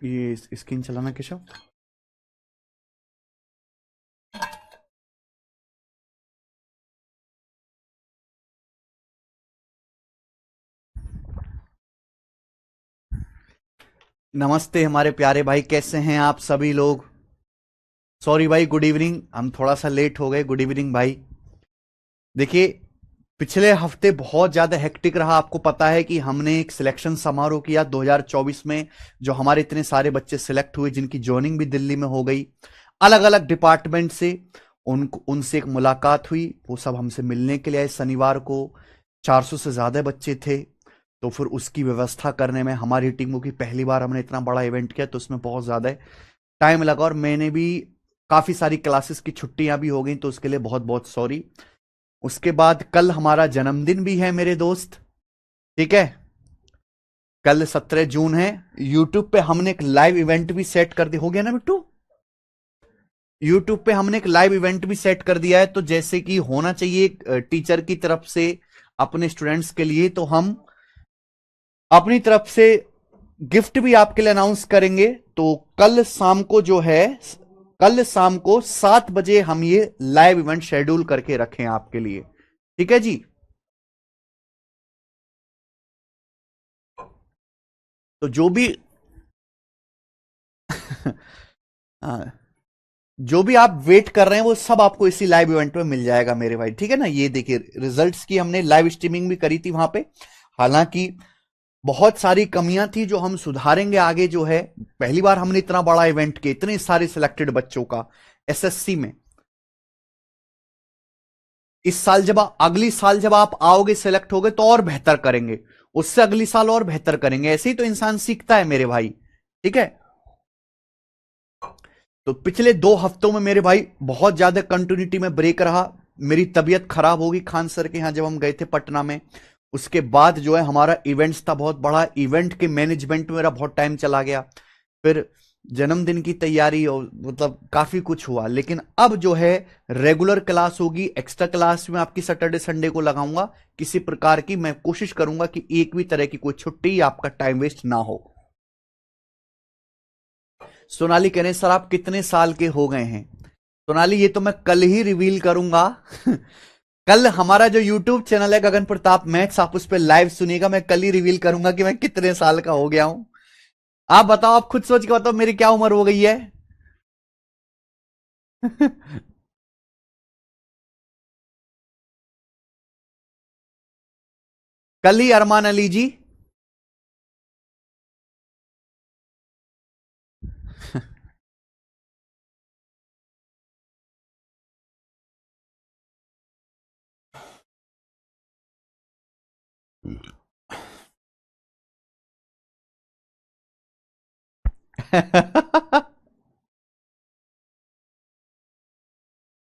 ये स्क्रीन चलाना केशव। नमस्ते हमारे प्यारे भाई, कैसे हैं आप सभी लोग। सॉरी भाई, गुड इवनिंग, हम थोड़ा सा लेट हो गए। गुड इवनिंग भाई। देखिए, पिछले हफ्ते बहुत ज्यादा हेक्टिक रहा। आपको पता है कि हमने एक सिलेक्शन समारोह किया 2024 में, जो हमारे इतने सारे बच्चे सिलेक्ट हुए, जिनकी ज्वाइनिंग भी दिल्ली में हो गई, अलग अलग डिपार्टमेंट से। उनसे एक मुलाकात हुई, वो सब हमसे मिलने के लिए आए शनिवार को। 400 से ज्यादा बच्चे थे, तो फिर उसकी व्यवस्था करने में हमारी टीमों की पहली बार हमने इतना बड़ा इवेंट किया, तो उसमें बहुत ज्यादा टाइम लगा। और मैंने भी काफी सारी क्लासेस की छुट्टियां भी हो गई, तो उसके लिए बहुत बहुत सॉरी। उसके बाद कल हमारा जन्मदिन भी है मेरे दोस्त, ठीक है। कल 17 जून है। यूट्यूब पे हमने एक लाइव इवेंट भी सेट कर दिया, हो गया ना बिट्टू। यूट्यूब पे हमने एक लाइव इवेंट भी सेट कर दिया है, तो जैसे कि होना चाहिए टीचर की तरफ से अपने स्टूडेंट्स के लिए, तो हम अपनी तरफ से गिफ्ट भी आपके लिए अनाउंस करेंगे। तो कल शाम को जो है, कल शाम को 7 बजे हम ये लाइव इवेंट शेड्यूल करके रखें आपके लिए, ठीक है जी। तो जो भी हाँ, जो भी आप वेट कर रहे हैं वो सब आपको इसी लाइव इवेंट में मिल जाएगा मेरे भाई, ठीक है ना। ये देखिए, रिजल्ट्स की हमने लाइव स्ट्रीमिंग भी करी थी वहां पे। हालांकि बहुत सारी कमियां थी जो हम सुधारेंगे आगे। जो है, पहली बार हमने इतना बड़ा इवेंट किया, इतने सारे सिलेक्टेड बच्चों का एसएससी में। इस साल जब अगली साल जब आप आओगे, सिलेक्ट होगे, तो और बेहतर करेंगे। उससे अगली साल और बेहतर करेंगे। ऐसे ही तो इंसान सीखता है मेरे भाई, ठीक है। तो पिछले 2 हफ्तों में मेरे भाई बहुत ज्यादा कंटिन्यूटी में ब्रेक रहा। मेरी तबीयत खराब होगी खान सर के यहां जब हम गए थे पटना में। उसके बाद जो है हमारा इवेंट्स था बहुत बड़ा, इवेंट के मैनेजमेंट में मेरा बहुत टाइम चला गया। फिर जन्मदिन की तैयारी, और मतलब काफी कुछ हुआ। लेकिन अब जो है रेगुलर क्लास होगी, एक्स्ट्रा क्लास में आपकी सैटरडे संडे को लगाऊंगा। किसी प्रकार की मैं कोशिश करूंगा कि एक भी तरह की कोई छुट्टी या आपका टाइम वेस्ट ना हो। सोनाली कह रहे हैं, सर आप कितने साल के हो गए हैं। सोनाली, ये तो मैं कल ही रिवील करूंगा। कल हमारा जो यूट्यूब चैनल है गगन प्रताप मैथ्स, आप उस पर लाइव सुनिएगा। मैं कल ही रिवील करूंगा कि मैं कितने साल का हो गया हूं। आप बताओ, आप खुद सोच के बताओ मेरी क्या उम्र हो गई है। कल ही अरमान अली जी।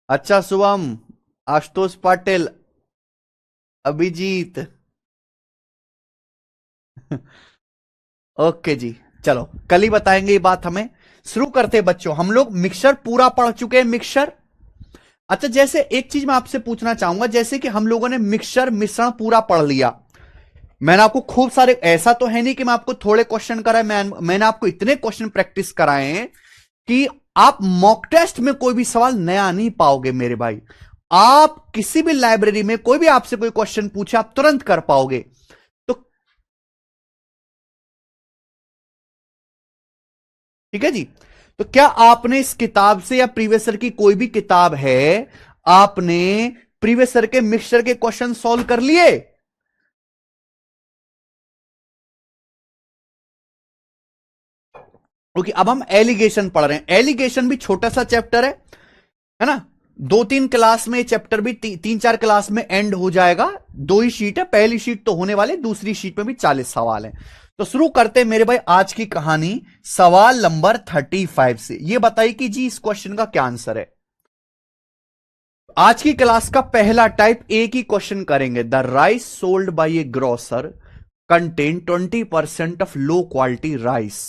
अच्छा शुभम, आशुतोष पाटिल, अभिजीत। ओके जी, चलो कल ही बताएंगे ये बात हमें। शुरू करते हैं बच्चों, हम लोग मिक्सचर पूरा पढ़ चुके हैं। मिक्सचर, अच्छा, जैसे एक चीज मैं आपसे पूछना चाहूंगा, जैसे कि हम लोगों ने मिक्सचर मिश्रण पूरा पढ़ लिया। मैंने आपको खूब सारे, ऐसा तो है नहीं कि मैं आपको थोड़े क्वेश्चन कराए, मैंने आपको इतने क्वेश्चन प्रैक्टिस कराए हैं कि आप मॉक टेस्ट में कोई भी सवाल नया नहीं पाओगे मेरे भाई। आप किसी भी लाइब्रेरी में कोई भी आपसे कोई क्वेश्चन पूछे, आप तुरंत कर पाओगे। तो ठीक है जी। तो क्या आपने इस किताब से, या प्रीवियस ईयर की कोई भी किताब है, आपने प्रीवियस ईयर के मिक्सचर के क्वेश्चन सॉल्व कर लिए। क्योंकि अब हम एलिगेशन पढ़ रहे हैं। एलिगेशन भी छोटा सा चैप्टर है ना। 2-3 क्लास में चैप्टर भी 3-4 क्लास में एंड हो जाएगा। 2 ही शीट है, पहली शीट तो होने वाले, दूसरी शीट में भी 40 सवाल हैं। तो शुरू करते हैं मेरे भाई आज की कहानी, सवाल नंबर 35 से। ये बताइए कि जी इस क्वेश्चन का क्या आंसर है। आज की क्लास का पहला टाइप ए की क्वेश्चन करेंगे। The rice sold by A grocer contain 20% of low quality rice.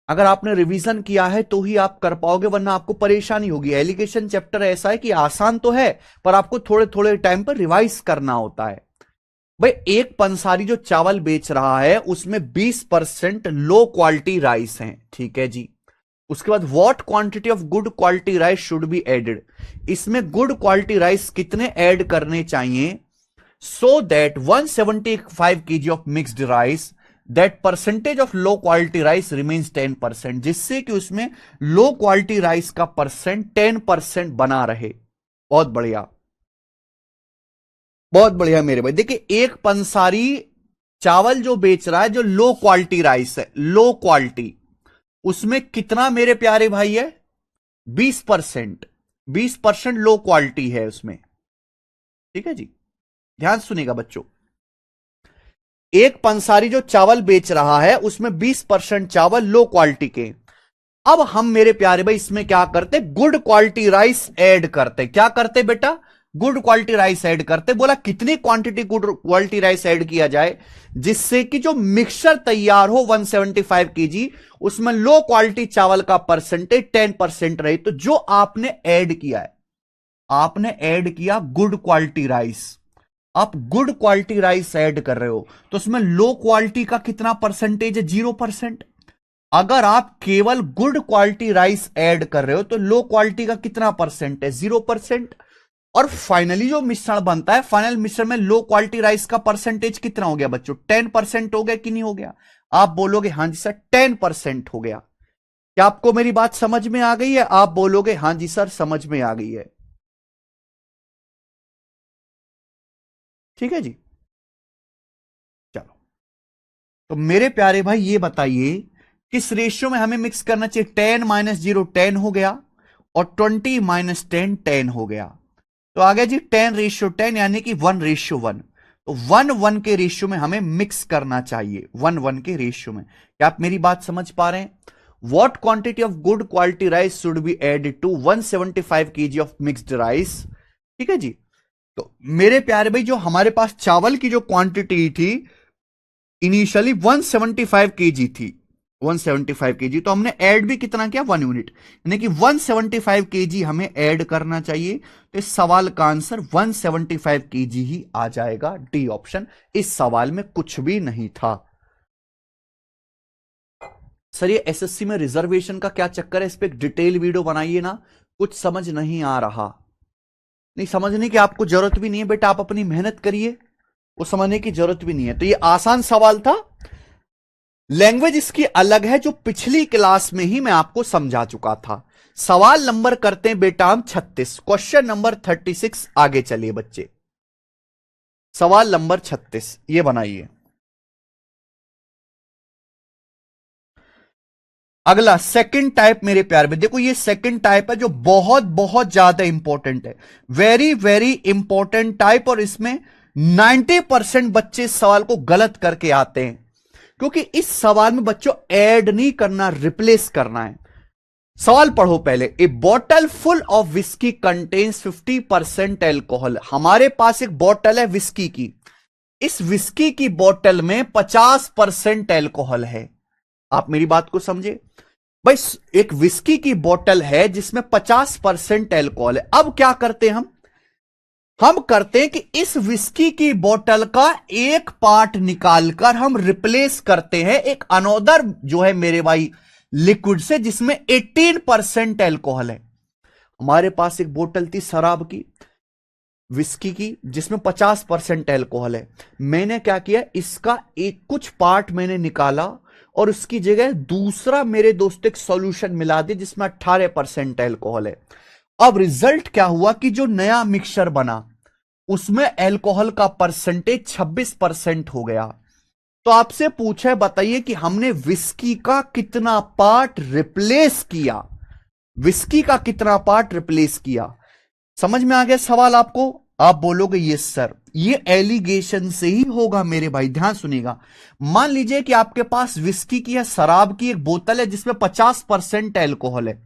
अगर आपने रिवीजन किया है तो ही आप कर पाओगे, वरना आपको परेशानी होगी। एलिगेशन चैप्टर ऐसा है कि आसान तो है, पर आपको थोड़े थोड़े टाइम पर रिवाइज करना होता है। भाई एक पंसारी जो चावल बेच रहा है उसमें 20% लो क्वालिटी राइस है, ठीक है जी। उसके बाद what quantity of good quality rice should be added, इसमें गुड क्वालिटी राइस कितने ऐड करने चाहिए, so that 175 kg of mixed rice that percentage of low quality rice remains 10%, जिससे कि उसमें लो क्वालिटी राइस का परसेंट 10% बना रहे। बहुत बढ़िया, बहुत बढ़िया मेरे भाई। देखिए एक पंसारी चावल जो बेच रहा है, जो लो क्वालिटी राइस है, लो क्वालिटी, उसमें कितना मेरे प्यारे भाई है, 20%। 20% लो क्वालिटी है उसमें, ठीक है जी। ध्यान सुनिएगा बच्चों, एक पंसारी जो चावल बेच रहा है उसमें 20% चावल लो क्वालिटी के। अब हम मेरे प्यारे भाई इसमें क्या करते, गुड क्वालिटी राइस ऐड करते। क्या करते बेटा, गुड क्वालिटी राइस ऐड करते। बोला कितनी quantity good quality rice add किया जाए जिससे कि जो मिक्सचर तैयार हो 175 kg, उसमें लो क्वालिटी चावल का परसेंटेज 10% रहे। तो जो आपने ऐड किया है, आपने ऐड किया गुड क्वालिटी राइस, आप गुड क्वालिटी राइस ऐड कर रहे हो, तो उसमें लो क्वालिटी का कितना परसेंटेज है, 0%। अगर आप केवल गुड क्वालिटी राइस ऐड कर रहे हो तो लो क्वालिटी का कितना परसेंट है, 0%। और फाइनली जो मिश्रण बनता है, फाइनल मिश्रण में लो क्वालिटी राइस का परसेंटेज कितना हो गया बच्चों, 10% हो गया कि नहीं हो गया। आप बोलोगे हां जी सर 10% हो गया। क्या आपको मेरी बात समझ में आ गई है, आप बोलोगे हां जी सर समझ में आ गई है, ठीक है जी। चलो, तो मेरे प्यारे भाई ये बताइए किस रेशियो में हमें मिक्स करना चाहिए, 10 - 0 10 हो गया, और 20 - 10 10 हो गया। तो आ गया जी 10:10, यानी कि 1:1। तो 1:1 के रेशियो में हमें मिक्स करना चाहिए, 1:1 के रेशियो में। क्या आप मेरी बात समझ पा रहे हैं। What quantity of good quality rice should be added to 175 kg of mixed rice, ठीक है जी। तो मेरे प्यारे भाई जो हमारे पास चावल की जो क्वांटिटी थी इनिशियली 175 kg थी, 175 kg, तो हमने ऐड भी कितना किया, 1 यूनिट, यानी कि 175 kg हमें ऐड करना चाहिए। तो इस सवाल का आंसर 175 kg ही आ जाएगा, डी ऑप्शन। इस सवाल में कुछ भी नहीं था। सर ये एसएससी में रिजर्वेशन का क्या चक्कर है, इस पे एक डिटेल वीडियो बनाइए ना, कुछ समझ नहीं आ रहा। नहीं, समझने की आपको जरूरत भी नहीं है बेटा, आप अपनी मेहनत करिए, वो समझने की जरूरत भी नहीं है। तो ये आसान सवाल था, लैंग्वेज इसकी अलग है, जो पिछली क्लास में ही मैं आपको समझा चुका था। सवाल नंबर करते हैं बेटा हम 36, क्वेश्चन नंबर 36। आगे चलिए बच्चे, सवाल नंबर 36 ये बनाइए। अगला सेकंड टाइप मेरे प्यार में, देखो ये सेकंड टाइप है जो बहुत बहुत ज्यादा इंपॉर्टेंट है, वेरी वेरी इंपॉर्टेंट टाइप। और इसमें 90% बच्चे इस सवाल को गलत करके आते हैं, क्योंकि इस सवाल में बच्चों ऐड नहीं करना, रिप्लेस करना है। सवाल पढ़ो पहले, a bottle full of whisky contains 50% alcohol. हमारे पास एक बॉटल है विस्की की, इस विस्की की बोतल में 50% एल्कोहल है। आप मेरी बात को समझे भाई, एक विस्की की बोतल है जिसमें 50% एल्कोहल है। अब क्या करते हैं हम करते हैं कि इस विस्की की बोतल का एक पार्ट निकालकर हम रिप्लेस करते हैं एक अनोदर जो है मेरे भाई लिक्विड से, जिसमें 18% एल्कोहल है। हमारे पास एक बोतल थी शराब की, विस्की की, जिसमें 50% एल्कोहल है। मैंने क्या किया, इसका एक कुछ पार्ट मैंने निकाला और उसकी जगह दूसरा मेरे दोस्त एक सॉल्यूशन मिला दिया जिसमें 18% एल्कोहल है। अब रिजल्ट क्या हुआ कि जो नया मिक्सचर बना उसमें एल्कोहल का परसेंटेज 26% हो गया। तो आपसे पूछा है, बताइए कि हमने विस्की का कितना पार्ट रिप्लेस किया, विस्की का कितना पार्ट रिप्लेस किया। समझ में आ गया सवाल आपको। आप बोलोगे यस सर, ये एलिगेशन से ही होगा मेरे भाई, ध्यान सुनिएगा। मान लीजिए कि आपके पास विस्की की या शराब की एक बोतल है जिसमें 50% एल्कोहल है।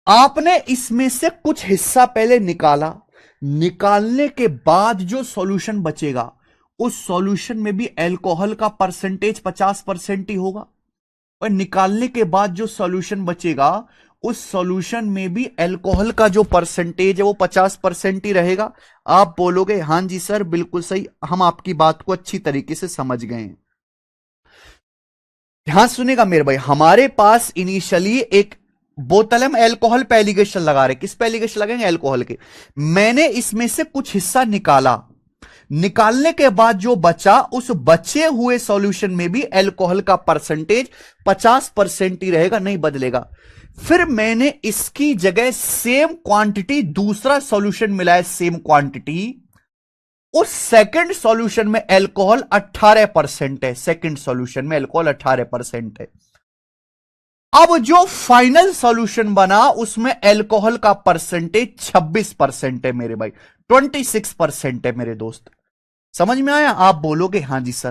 आपने इसमें से कुछ हिस्सा पहले निकाला, निकालने के बाद जो सॉल्यूशन बचेगा उस सॉल्यूशन में भी एल्कोहल का परसेंटेज 50% ही होगा, और निकालने के बाद जो सॉल्यूशन बचेगा उस सॉल्यूशन में भी अल्कोहल का जो परसेंटेज है वो 50% ही रहेगा। आप बोलोगे हां जी सर बिल्कुल सही, हम आपकी बात को अच्छी तरीके से समझ गए हैं। ध्यान सुनेगा मेरे भाई, हमारे पास इनिशियली एक बोतल हम अल्कोहल पे एलिगेशन लगा रहे, किस पे एलिगेशन लगाएंगे? अल्कोहल के। मैंने इसमें से कुछ हिस्सा निकाला, निकालने के बाद जो बचा उस बचे हुए सॉल्यूशन में भी अल्कोहल का परसेंटेज 50% ही रहेगा, नहीं बदलेगा। फिर मैंने इसकी जगह सेम क्वांटिटी दूसरा सॉल्यूशन मिलाया, सेम क्वांटिटी, उस सेकंड सॉल्यूशन में अल्कोहल 18% है, सेकंड सॉल्यूशन में अल्कोहल 18% है। अब जो फाइनल सॉल्यूशन बना उसमें अल्कोहल का परसेंटेज 26% है मेरे भाई, 26% है मेरे दोस्त। समझ में आया? आप बोलोगे हां जी सर,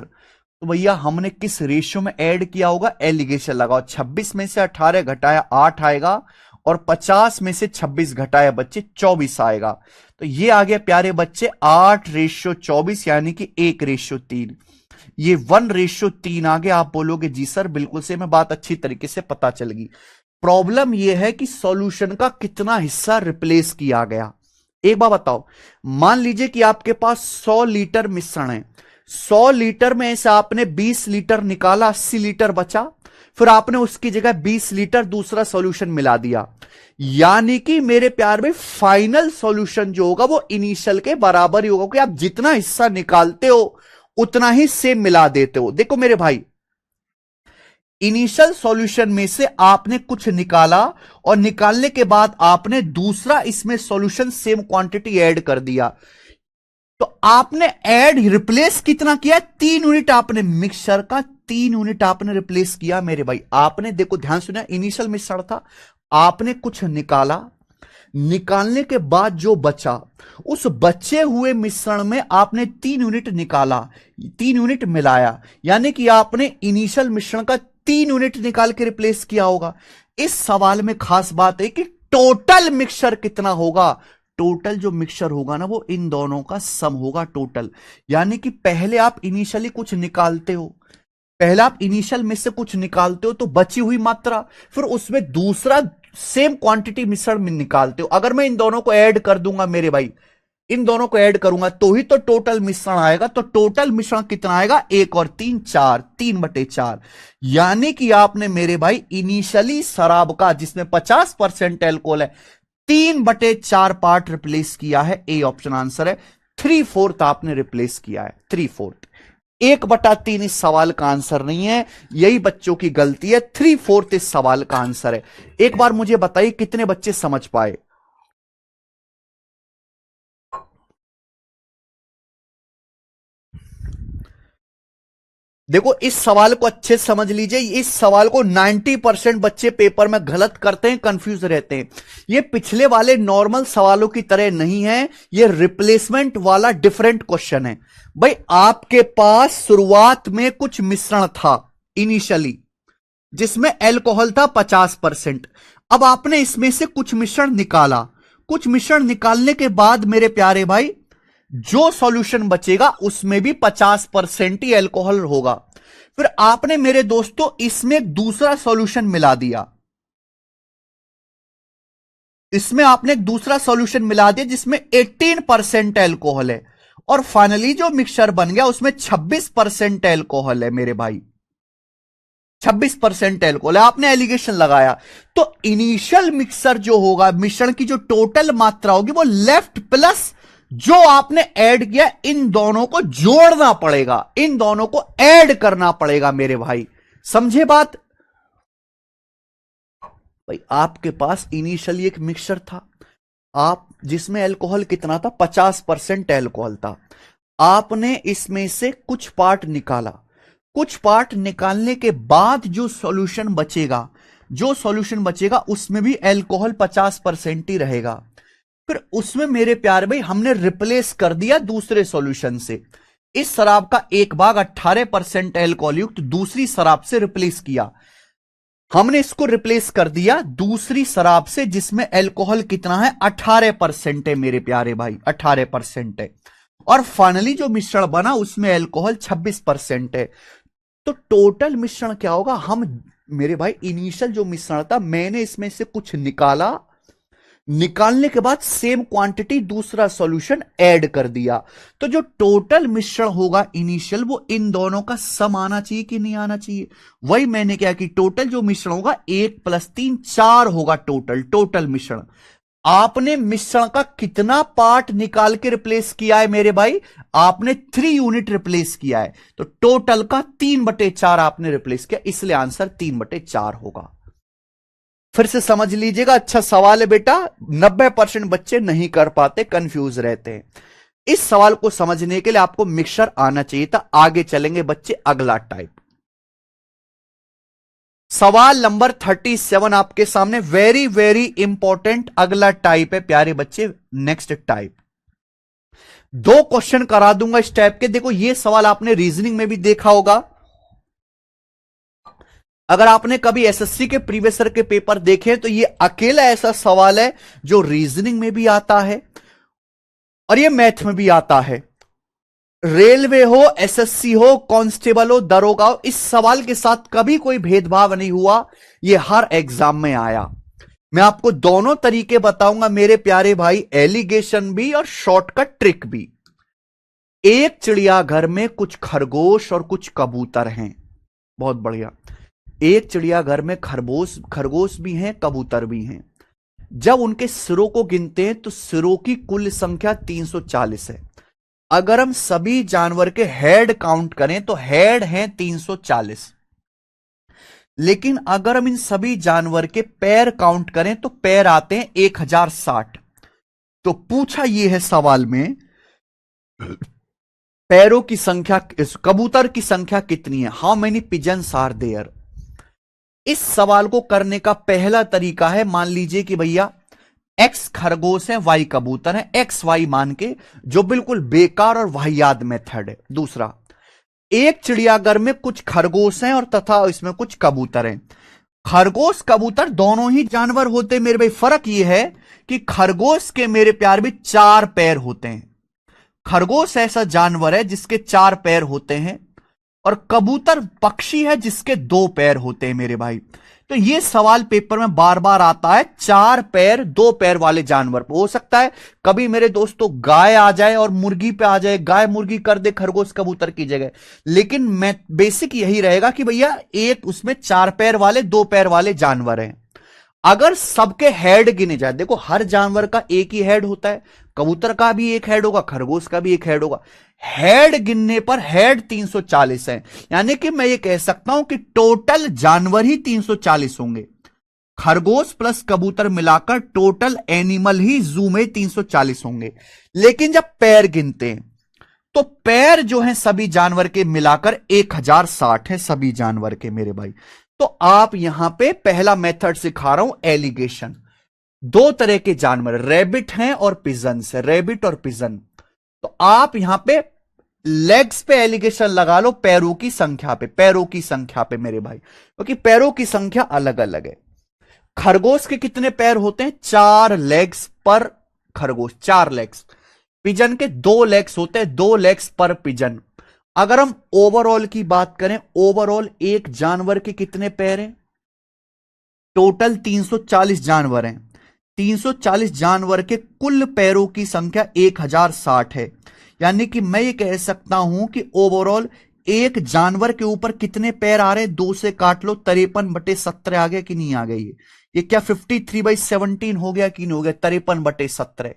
तो भैया हमने किस रेशियो में ऐड किया होगा? एलिगेशन लगाओ, 26 में से 18 घटाया 8 आएगा, और 50 में से 26 घटाया बच्चे 24 आएगा। तो ये आ गया प्यारे बच्चे 8:24, यानी कि 1:3। ये 1:3 आ गया। आप बोलोगे जी सर बिल्कुल से, मैं बात अच्छी तरीके से पता चल गई। प्रॉब्लम यह है कि सॉल्यूशन का कितना हिस्सा रिप्लेस किया गया। एक बात बताओ, मान लीजिए कि आपके पास 100 लीटर मिश्रण है, 100 लीटर में से आपने 20 लीटर निकाला, 80 लीटर बचा, फिर आपने उसकी जगह 20 लीटर दूसरा सॉल्यूशन मिला दिया, यानी कि मेरे प्यार में फाइनल सॉल्यूशन जो होगा वो इनिशियल के बराबर ही होगा, कि आप जितना हिस्सा निकालते हो उतना ही सेम मिला देते हो। देखो मेरे भाई, इनिशियल सॉल्यूशन में से आपने कुछ निकाला और निकालने के बाद आपने दूसरा इसमें सॉल्यूशन सेम क्वांटिटी ऐड कर दिया, तो आपने ऐड रिप्लेस कितना किया? 3 यूनिट आपने मिक्सचर का 3 यूनिट आपने रिप्लेस किया मेरे भाई। आपने देखो ध्यान सुना, इनिशियल मिश्रण था, आपने कुछ निकाला, निकालने के बाद जो बचा उस बचे हुए मिश्रण में आपने 3 यूनिट निकाला, 3 यूनिट मिलाया, यानी कि आपने इनिशियल मिश्रण का 3 यूनिट निकाल के रिप्लेस किया होगा। इस सवाल में खास बात है कि टोटल मिक्सचर कितना होगा? टोटल जो मिक्सचर होगा ना वो इन दोनों का सम होगा टोटल। यानी कि पहले आप इनिशियली कुछ निकालते हो, पहले आप इनिशियल में से कुछ निकालते हो तो बची हुई मात्रा, फिर उसमें दूसरा सेम क्वांटिटी मिश्रण में निकालते हो। अगर मैं इन दोनों को ऐड कर दूंगा मेरे भाई, इन दोनों को ऐड करूंगा तो ही तो टोटल मिश्रण आएगा। तो टोटल मिश्रण कितना आएगा? 1 और 3 4, 3/4। यानी कि आपने मेरे भाई इनिशियली शराब का, जिसमें 50% एल्कोहल है, 3/4 पार्ट रिप्लेस किया है। ए ऑप्शन आंसर है। 3/4 आपने रिप्लेस किया है, 3/4। 1/3 इस सवाल का आंसर नहीं है, यही बच्चों की गलती है। 3/4 इस सवाल का आंसर है। एक बार मुझे बताइए कितने बच्चे समझ पाए? देखो इस सवाल को अच्छे से समझ लीजिए, इस सवाल को 90% बच्चे पेपर में गलत करते हैं, कंफ्यूज रहते हैं। ये पिछले वाले नॉर्मल सवालों की तरह नहीं है, ये रिप्लेसमेंट वाला डिफरेंट क्वेश्चन है। भाई आपके पास शुरुआत में कुछ मिश्रण था इनिशियली, जिसमें अल्कोहल था 50%। अब आपने इसमें से कुछ मिश्रण निकाला, कुछ मिश्रण निकालने के बाद मेरे प्यारे भाई जो सॉल्यूशन बचेगा उसमें भी 50% ही अल्कोहल होगा। फिर आपने मेरे दोस्तों इसमें एक दूसरा सॉल्यूशन मिला दिया, इसमें आपने एक दूसरा सॉल्यूशन मिला दिया जिसमें 18% अल्कोहल है, और फाइनली जो मिक्सचर बन गया उसमें 26% अल्कोहल है मेरे भाई, 26% अल्कोहल है। आपने एलिगेशन लगाया तो इनिशियल मिक्सर जो होगा, मिश्रण की जो टोटल मात्रा होगी वो लेफ्ट प्लस जो आपने ऐड किया, इन दोनों को जोड़ना पड़ेगा, इन दोनों को ऐड करना पड़ेगा मेरे भाई। समझे बात? भाई आपके पास इनिशियली एक मिक्सचर था, आप जिसमें अल्कोहल कितना था? 50% अल्कोहल था। आपने इसमें से कुछ पार्ट निकाला, कुछ पार्ट निकालने के बाद जो सॉल्यूशन बचेगा, जो सॉल्यूशन बचेगा उसमें भी अल्कोहल 50% ही रहेगा। फिर उसमें मेरे प्यारे भाई हमने रिप्लेस कर दिया दूसरे सॉल्यूशन से। इस शराब का एक भाग 18% अल्कोहल युक्त दूसरी शराब से रिप्लेस किया, हमने इसको रिप्लेस कर दिया दूसरी शराब से जिसमें अल्कोहल कितना है? 18% है मेरे प्यारे भाई, 18% है। और फाइनली जो मिश्रण बना उसमें अल्कोहल 26% है। तो टोटल मिश्रण क्या होगा? हम मेरे भाई इनिशियल जो मिश्रण था मैंने इसमें से कुछ निकाला, निकालने के बाद सेम क्वांटिटी दूसरा सॉल्यूशन ऐड कर दिया, तो जो टोटल मिश्रण होगा इनिशियल वो इन दोनों का सम आना चाहिए कि नहीं आना चाहिए। वही मैंने क्या कि टोटल जो मिश्रण होगा 1 + 3 4 होगा टोटल मिश्रण। आपने मिश्रण का कितना पार्ट निकाल के रिप्लेस किया है मेरे भाई, आपने 3 यूनिट रिप्लेस किया है, तो टोटल का 3/4 आपने रिप्लेस किया, इसलिए आंसर 3/4 होगा। फिर से समझ लीजिएगा, अच्छा सवाल है बेटा, 90% बच्चे नहीं कर पाते, कंफ्यूज रहते हैं। इस सवाल को समझने के लिए आपको मिक्सचर आना चाहिए था। आगे चलेंगे बच्चे, अगला टाइप, सवाल नंबर 37 आपके सामने, वेरी वेरी इंपॉर्टेंट अगला टाइप है प्यारे बच्चे। नेक्स्ट टाइप, 2 क्वेश्चन करा दूंगा इस टाइप के। देखो ये सवाल आपने रीजनिंग में भी देखा होगा, अगर आपने कभी एसएससी के प्रीवियस ईयर के पेपर देखे तो ये अकेला ऐसा सवाल है जो रीजनिंग में भी आता है और ये मैथ में भी आता है। रेलवे हो, एसएससी हो, कांस्टेबल हो, दरोगा हो, इस सवाल के साथ कभी कोई भेदभाव नहीं हुआ, ये हर एग्जाम में आया। मैं आपको दोनों तरीके बताऊंगा मेरे प्यारे भाई, एलिगेशन भी और शॉर्टकट ट्रिक भी। एक चिड़ियाघर में कुछ खरगोश और कुछ कबूतर हैं, बहुत बढ़िया। एक चिड़ियाघर में खरगोश भी हैं, कबूतर भी हैं। जब उनके सिरों को गिनते हैं तो सिरों की कुल संख्या 340 है। अगर हम सभी जानवर के हेड काउंट करें तो हेड हैं 340, लेकिन अगर हम इन सभी जानवर के पैर काउंट करें तो पैर आते हैं 1060। तो पूछा यह है सवाल में, पैरों की संख्या, कबूतर की संख्या कितनी है, how many pigeons are there. इस सवाल को करने का पहला तरीका है, मान लीजिए कि भैया x खरगोश है, y कबूतर है, x y मान के, जो बिल्कुल बेकार और वाहियात मेथड है। दूसरा, एक चिड़ियाघर में कुछ खरगोश हैं और तथा इसमें कुछ कबूतर हैं। खरगोश कबूतर दोनों ही जानवर होते हैं मेरे भाई, फर्क यह है कि खरगोश के मेरे प्यार भी 4 पैर होते हैं। खरगोश ऐसा जानवर है जिसके 4 पैर होते हैं और कबूतर पक्षी है जिसके 2 पैर होते हैं मेरे भाई। तो यह सवाल पेपर में बार बार आता है, 4 पैर 2 पैर वाले जानवर। हो सकता है कभी मेरे दोस्तों गाय आ जाए और मुर्गी पे आ जाए, गाय मुर्गी कर दे खरगोश कबूतर की जगह, लेकिन मैं बेसिक यही रहेगा कि भैया एक उसमें 4 पैर वाले 2 पैर वाले जानवर हैं। अगर सबके हेड गिने जाए, देखो हर जानवर का एक ही हेड होता है, कबूतर का भी एक हेड होगा, खरगोश का भी एक हेड होगा, हेड गिनने पर हेड 340 है। यानी कि मैं ये कह सकता हूं कि टोटल जानवर ही 340 होंगे। खरगोश प्लस कबूतर मिलाकर टोटल एनिमल ही जू में 340 होंगे। लेकिन जब पैर गिनते हैं तो पैर जो हैं सभी जानवर के मिलाकर 1060 है, सभी जानवर के मेरे भाई। तो आप यहां पे पहला मेथड सिखा रहा हूं, एलिगेशन। 2 तरह के जानवर, रैबिट हैं और पिजन्स है, रैबिट और पिजन। तो आप यहां पे लेग्स पे एलिगेशन लगा लो, पैरों की संख्या पे, पैरों की संख्या पे मेरे भाई, क्योंकि पैरों की संख्या अलग अलग है। खरगोश के कितने पैर होते हैं, 4 लेग्स पर खरगोश, 4 लेग्स। पिजन के 2 लेग्स होते हैं, 2 लेग्स पर पिजन। अगर हम ओवरऑल की बात करें, ओवरऑल एक जानवर के कितने पैर हैं, टोटल 340 जानवर हैं, 340 जानवर के कुल पैरों की संख्या 1060 है। यानी कि मैं ये कह सकता हूं कि ओवरऑल एक जानवर के ऊपर कितने पैर आ रहे हैं, 2 से काट लो, 53/17 आ गया कि नहीं आ गया। ये क्या 53/17 हो गया कि नहीं हो गया, 53/17।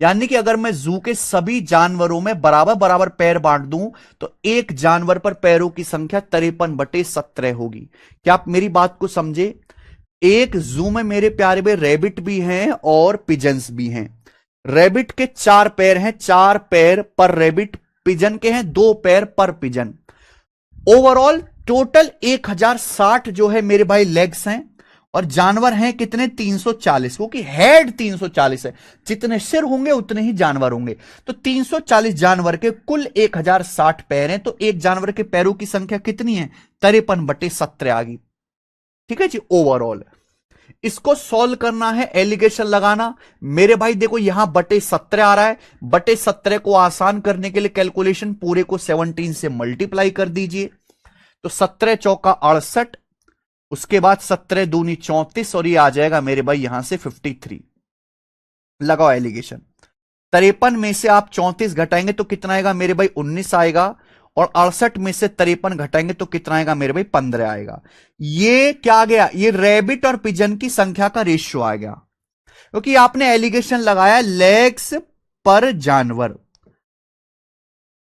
यानी कि अगर मैं जू के सभी जानवरों में बराबर बराबर पैर बांट दूं तो एक जानवर पर पैरों की संख्या 53/17 होगी। क्या आप मेरी बात को समझे। एक जू में मेरे प्यारे में रैबिट भी हैं और पिजन्स भी हैं। रैबिट के 4 पैर हैं, 4 पैर पर रैबिट। पिजन के हैं 2 पैर पर पिजन। ओवरऑल टोटल 1060 जो है मेरे भाई लेग्स हैं, और जानवर हैं कितने, 340, क्योंकि हेड 340 है, जितने सिर होंगे उतने ही जानवर होंगे। तो 340 जानवर के कुल 1060 पैर हैं, तो एक जानवर के पैरों की संख्या कितनी है, 53/17 आ गई। ठीक है जी। ओवरऑल इसको सॉल्व करना है, एलिगेशन लगाना मेरे भाई। देखो यहां /17 आ रहा है, /17 को आसान करने के लिए कैलकुलेशन पूरे को 17 से मल्टीप्लाई कर दीजिए, तो 17 × 4 = 68, उसके बाद 17 दूनी 34 और ये आ जाएगा मेरे भाई यहां से 53। लगाओ एलिगेशन। 53 में से आप 34 घटाएंगे तो कितना आएगा मेरे भाई 19 आएगा। और 68 में से 53 घटाएंगे तो कितना आएगा मेरे भाई 15 आएगा। ये क्या आ गया, ये रैबिट और पिजन की संख्या का रेशियो आ गया, क्योंकि आपने एलिगेशन लगाया लेग्स पर जानवर,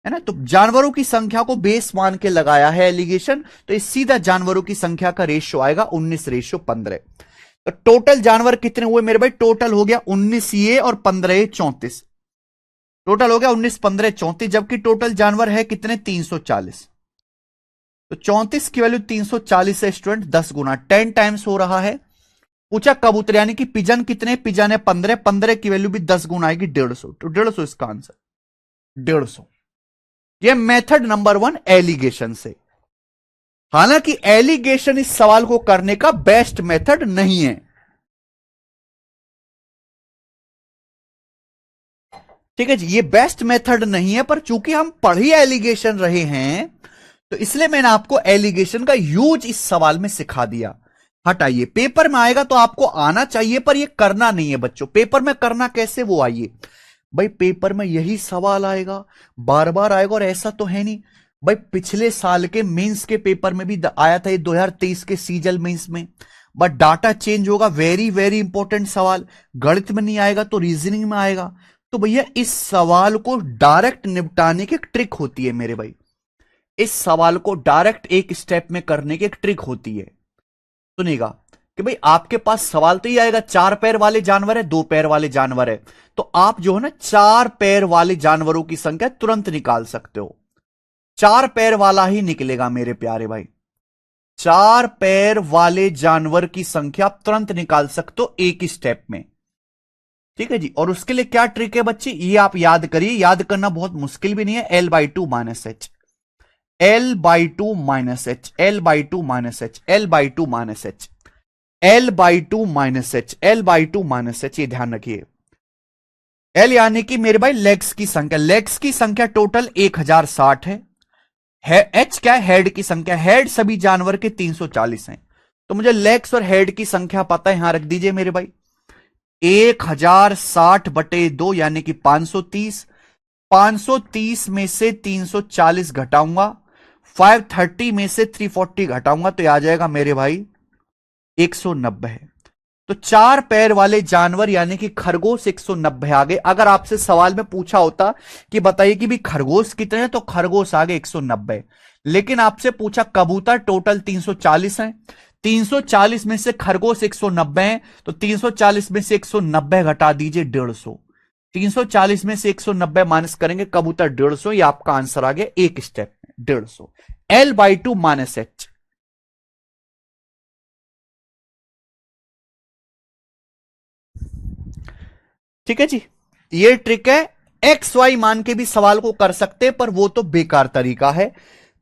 है ना। तो जानवरों की संख्या को बेस मान के लगाया है एलिगेशन, तो इस सीधा जानवरों की संख्या का रेशियो आएगा 19:15। तो टोटल जानवर कितने हुए मेरे भाई, टोटल हो गया 19 ये और 15 34। टोटल हो गया 19 15 34, जबकि टोटल जानवर है कितने 340। तो 34 की वैल्यू 340 है स्टूडेंट, 10 गुना 10 टाइम्स हो रहा है। पूछा कबूतर यानी कि पिजन कितने, पिजन है 15, 15 की वैल्यू भी 10 गुना आएगी 150। तो 150 इसका आंसर 150। ये मेथड नंबर 1 एलिगेशन से। हालांकि एलिगेशन इस सवाल को करने का बेस्ट मेथड नहीं है। ठीक है जी, ये बेस्ट मेथड नहीं है, पर चूंकि हम पढ़ ही एलिगेशन रहे हैं तो इसलिए मैंने आपको एलिगेशन का यूज इस सवाल में सिखा दिया। हटाइए, पेपर में आएगा तो आपको आना चाहिए, पर ये करना नहीं है बच्चों। पेपर में करना कैसे, वो आइए भाई। पेपर में यही सवाल आएगा, बार बार आएगा, और ऐसा तो है नहीं भाई। पिछले साल के मेंस के पेपर में भी आया था ये 2023 के सीजल मेंस में, बट डाटा चेंज होगा। वेरी वेरी इंपॉर्टेंट सवाल, गणित में नहीं आएगा तो रीजनिंग में आएगा। तो भैया इस सवाल को डायरेक्ट निपटाने की एक ट्रिक होती है मेरे भाई। इस सवाल को डायरेक्ट एक स्टेप में करने की एक ट्रिक होती है। सुनिएगा कि भाई आपके पास सवाल तो ही आएगा, 4 पैर वाले जानवर है, 2 पैर वाले जानवर है, तो आप जो है ना 4 पैर वाले जानवरों की संख्या तुरंत निकाल सकते हो। 4 पैर वाला ही निकलेगा मेरे प्यारे भाई। 4 पैर वाले जानवर की संख्या आप तुरंत निकाल सकते हो एक ही स्टेप में। ठीक है जी। और उसके लिए क्या ट्रिक है बच्चे, ये आप याद करिए, याद करना बहुत मुश्किल भी नहीं है। L/2 - H, L/2 - H, L/2 - H, L/2 - H, L/2 - H, L/2 - H, ये ध्यान रखिए। L यानी कि मेरे भाई लेग्स की संख्या, लेग्स की संख्या टोटल 1060 है। H क्या है, हेड की संख्या, हेड सभी जानवर के 340 हैं। तो मुझे लेग्स और हेड की संख्या पता है, यहां रख दीजिए मेरे भाई। 1060/2 यानी कि 530। 530 में से 340 घटाऊंगा, 530 में से 340 घटाऊंगा, तो आ जाएगा मेरे भाई 190 है। तो 4 पैर वाले जानवर यानी कि खरगोश 190 आ गए। अगर आपसे सवाल में पूछा होता कि बताइए कि भी खरगोश कितने हैं, तो खरगोश आ गए 190। लेकिन आपसे पूछा कबूतर टोटल 340 हैं, 340 में से खरगोश 190 हैं, तो 340 में से 190 घटा दीजिए 150। 340 में से 190 माइनस करेंगे, कबूतर 150, ये आपका आंसर आ गया एक स्टेप में 150। L/2 - H। ठीक है जी, ये ट्रिक है। एक्स वाई मान के भी सवाल को कर सकते हैं, पर वो तो बेकार तरीका है।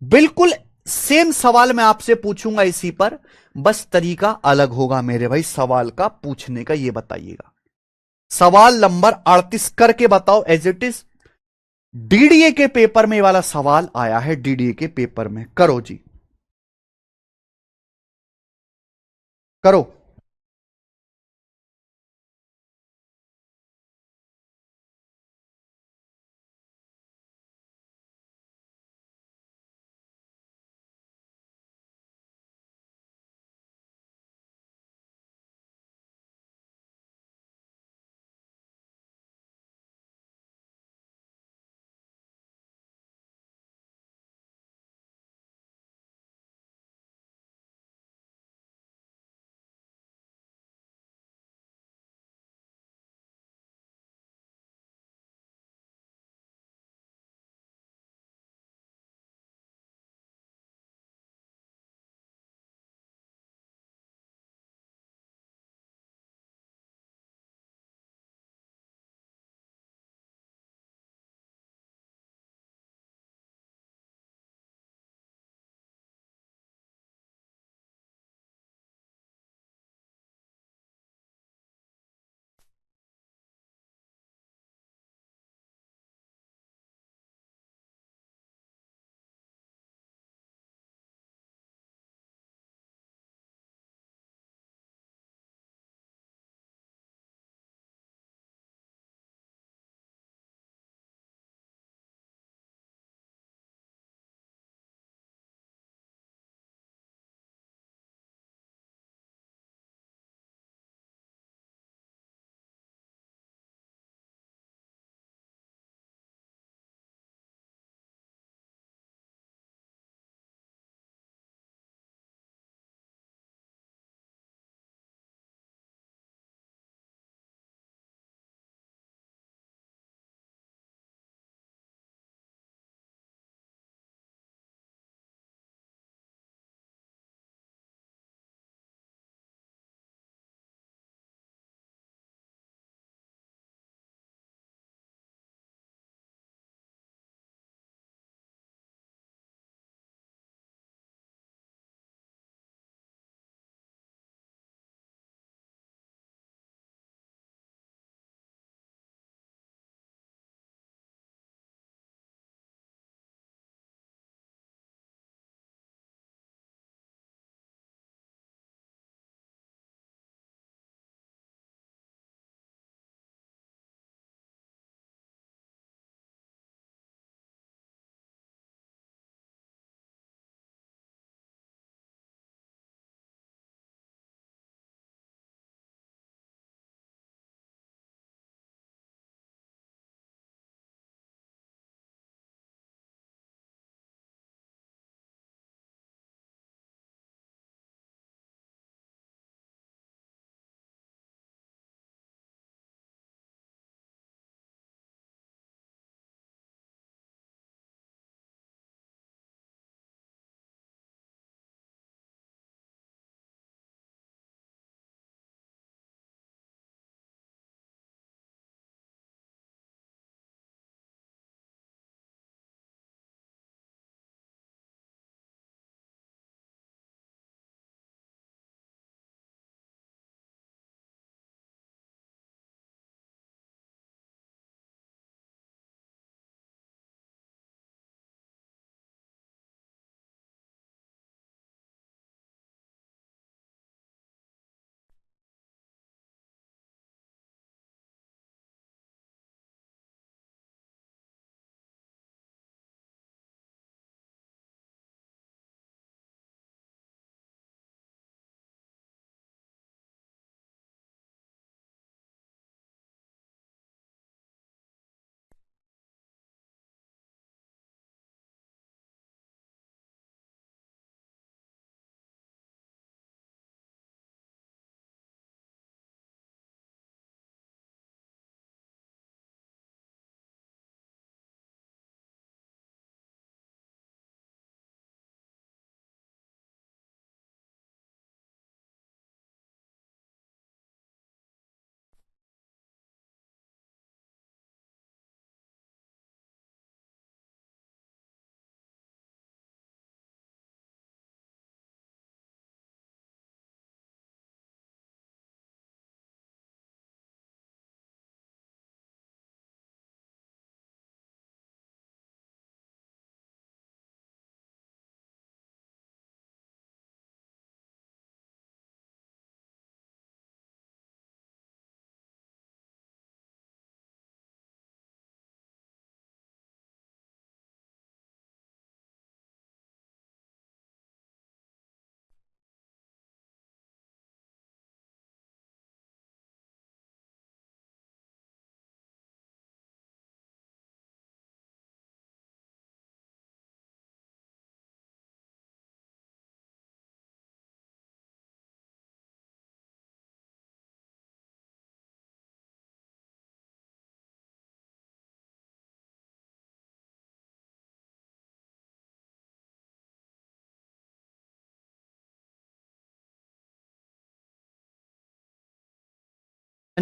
बिल्कुल सेम सवाल मैं आपसे पूछूंगा इसी पर, बस तरीका अलग होगा मेरे भाई सवाल का पूछने का। ये बताइएगा, सवाल नंबर 38 करके बताओ एज इट इज। डीडीए के पेपर में ये वाला सवाल आया है, डीडीए के पेपर में। करो जी, करो।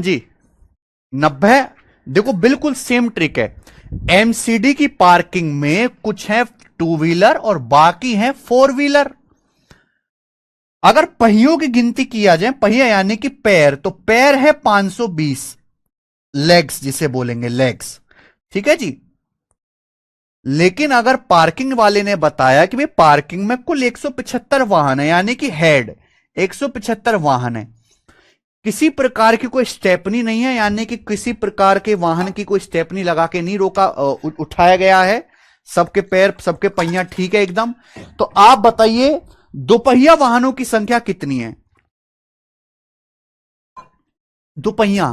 जी 90। देखो बिल्कुल सेम ट्रिक है। एमसीडी की पार्किंग में कुछ है टू व्हीलर और बाकी है फोर व्हीलर। अगर पहियों की गिनती किया जाए, पहिया यानी कि पैर, तो पैर है 520, लेग्स जिसे बोलेंगे लेग्स, ठीक है जी। लेकिन अगर पार्किंग वाले ने बताया कि भाई पार्किंग में कुल 175 वाहन है, यानी कि हेड 175 वाहन है, किसी प्रकार की कोई स्टेपनी नहीं है, यानी कि किसी प्रकार के वाहन की कोई स्टेपनी लगा के नहीं रोका, उठाया गया है, सबके पैर सबके पहिया ठीक है एकदम। तो आप बताइए दोपहिया वाहनों की संख्या कितनी है? दोपहिया।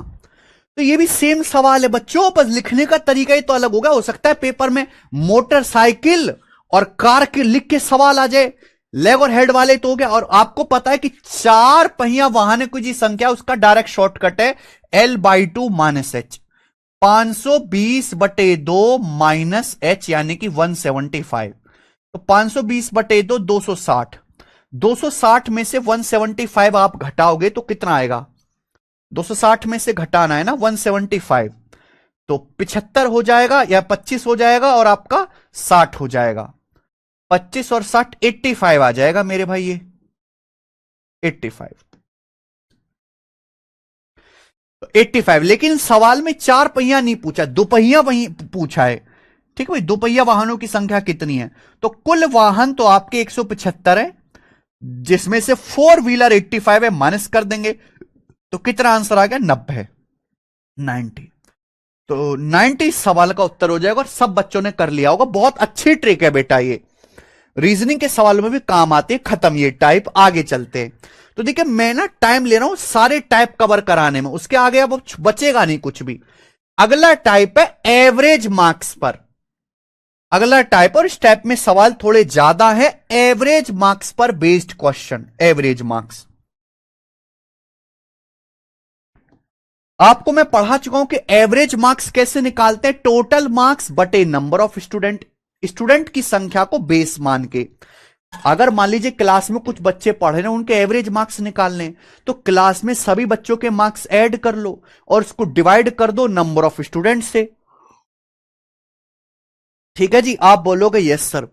तो ये भी सेम सवाल है बच्चों, बस लिखने का तरीका ही तो अलग होगा। हो सकता है पेपर में मोटरसाइकिल और कार के लिख के सवाल आ जाए, लेग और हेड वाले तो हो गया। और आपको पता है कि चार पहिया वाहन की जी संख्या, उसका डायरेक्ट शॉर्टकट है L/2 minus H. 520/2 minus H यानी कि 175। तो 520/2 260। 260 में से 175 आप घटाओगे तो कितना आएगा? 260 में से घटाना है ना 175, तो 75 हो जाएगा या 25 हो जाएगा और आपका 60 हो जाएगा। 25 और 60 85 आ जाएगा मेरे भाई, ये 85। तो 85, लेकिन सवाल में चार पहिया नहीं पूछा, दोपहिया वही पूछा है। ठीक है भाई, दोपहिया वाहनों की संख्या कितनी है? तो कुल वाहन तो आपके 175 है, जिसमें से फोर व्हीलर 85 है, माइनस कर देंगे तो कितना आंसर आ गया? 90, 90। तो 90 सवाल का उत्तर हो जाएगा और सब बच्चों ने कर लिया होगा। बहुत अच्छी ट्रिक है बेटा ये, रीजनिंग के सवालों में भी काम आते हैं। खत्म ये टाइप, आगे चलते हैं। तो देखिए मैं ना टाइम ले रहा हूं सारे टाइप कवर कराने में, उसके आगे अब बचेगा नहीं कुछ भी। अगला टाइप है एवरेज मार्क्स पर। अगला टाइप, और इस टाइप में सवाल थोड़े ज्यादा है, एवरेज मार्क्स पर बेस्ड क्वेश्चन। एवरेज मार्क्स आपको मैं पढ़ा चुका हूं कि एवरेज मार्क्स कैसे निकालते हैं, टोटल मार्क्स बटे नंबर ऑफ स्टूडेंट, स्टूडेंट की संख्या को बेस मान के। अगर मान लीजिए क्लास में कुछ बच्चे पढ़ रहे हैं, उनके एवरेज मार्क्स निकालने, तो क्लास में सभी बच्चों के मार्क्स ऐड कर लो और उसको डिवाइड कर दो नंबर ऑफ स्टूडेंट से। ठीक है जी, आप बोलोगे यस सर।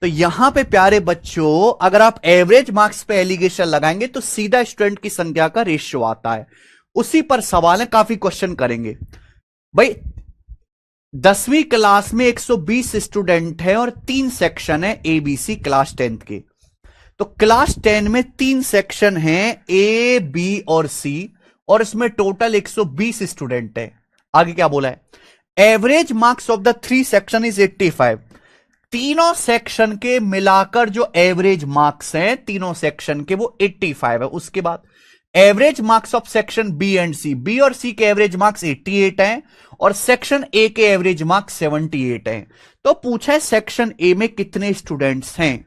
तो यहां पे प्यारे बच्चों अगर आप एवरेज मार्क्स पे एलिगेशन लगाएंगे तो सीधा स्टूडेंट की संख्या का रेशियो आता है, उसी पर सवाल है, काफी क्वेश्चन करेंगे भाई। 10वीं क्लास में 120 स्टूडेंट है और 3 सेक्शन है एबीसी क्लास 10th के। तो क्लास 10 में 3 सेक्शन है ए बी और सी, और इसमें टोटल 120 स्टूडेंट है। आगे क्या बोला है? Average marks of the 3 section is 85। तीनों सेक्शन के मिलाकर जो एवरेज मार्क्स हैं तीनों सेक्शन के वो 85 है। उसके बाद average marks of section B and C, B और सी के एवरेज मार्क्स 88 हैं और सेक्शन ए के एवरेज मार्क्स 78 हैं। तो पूछा है सेक्शन ए में कितने स्टूडेंट्स हैं।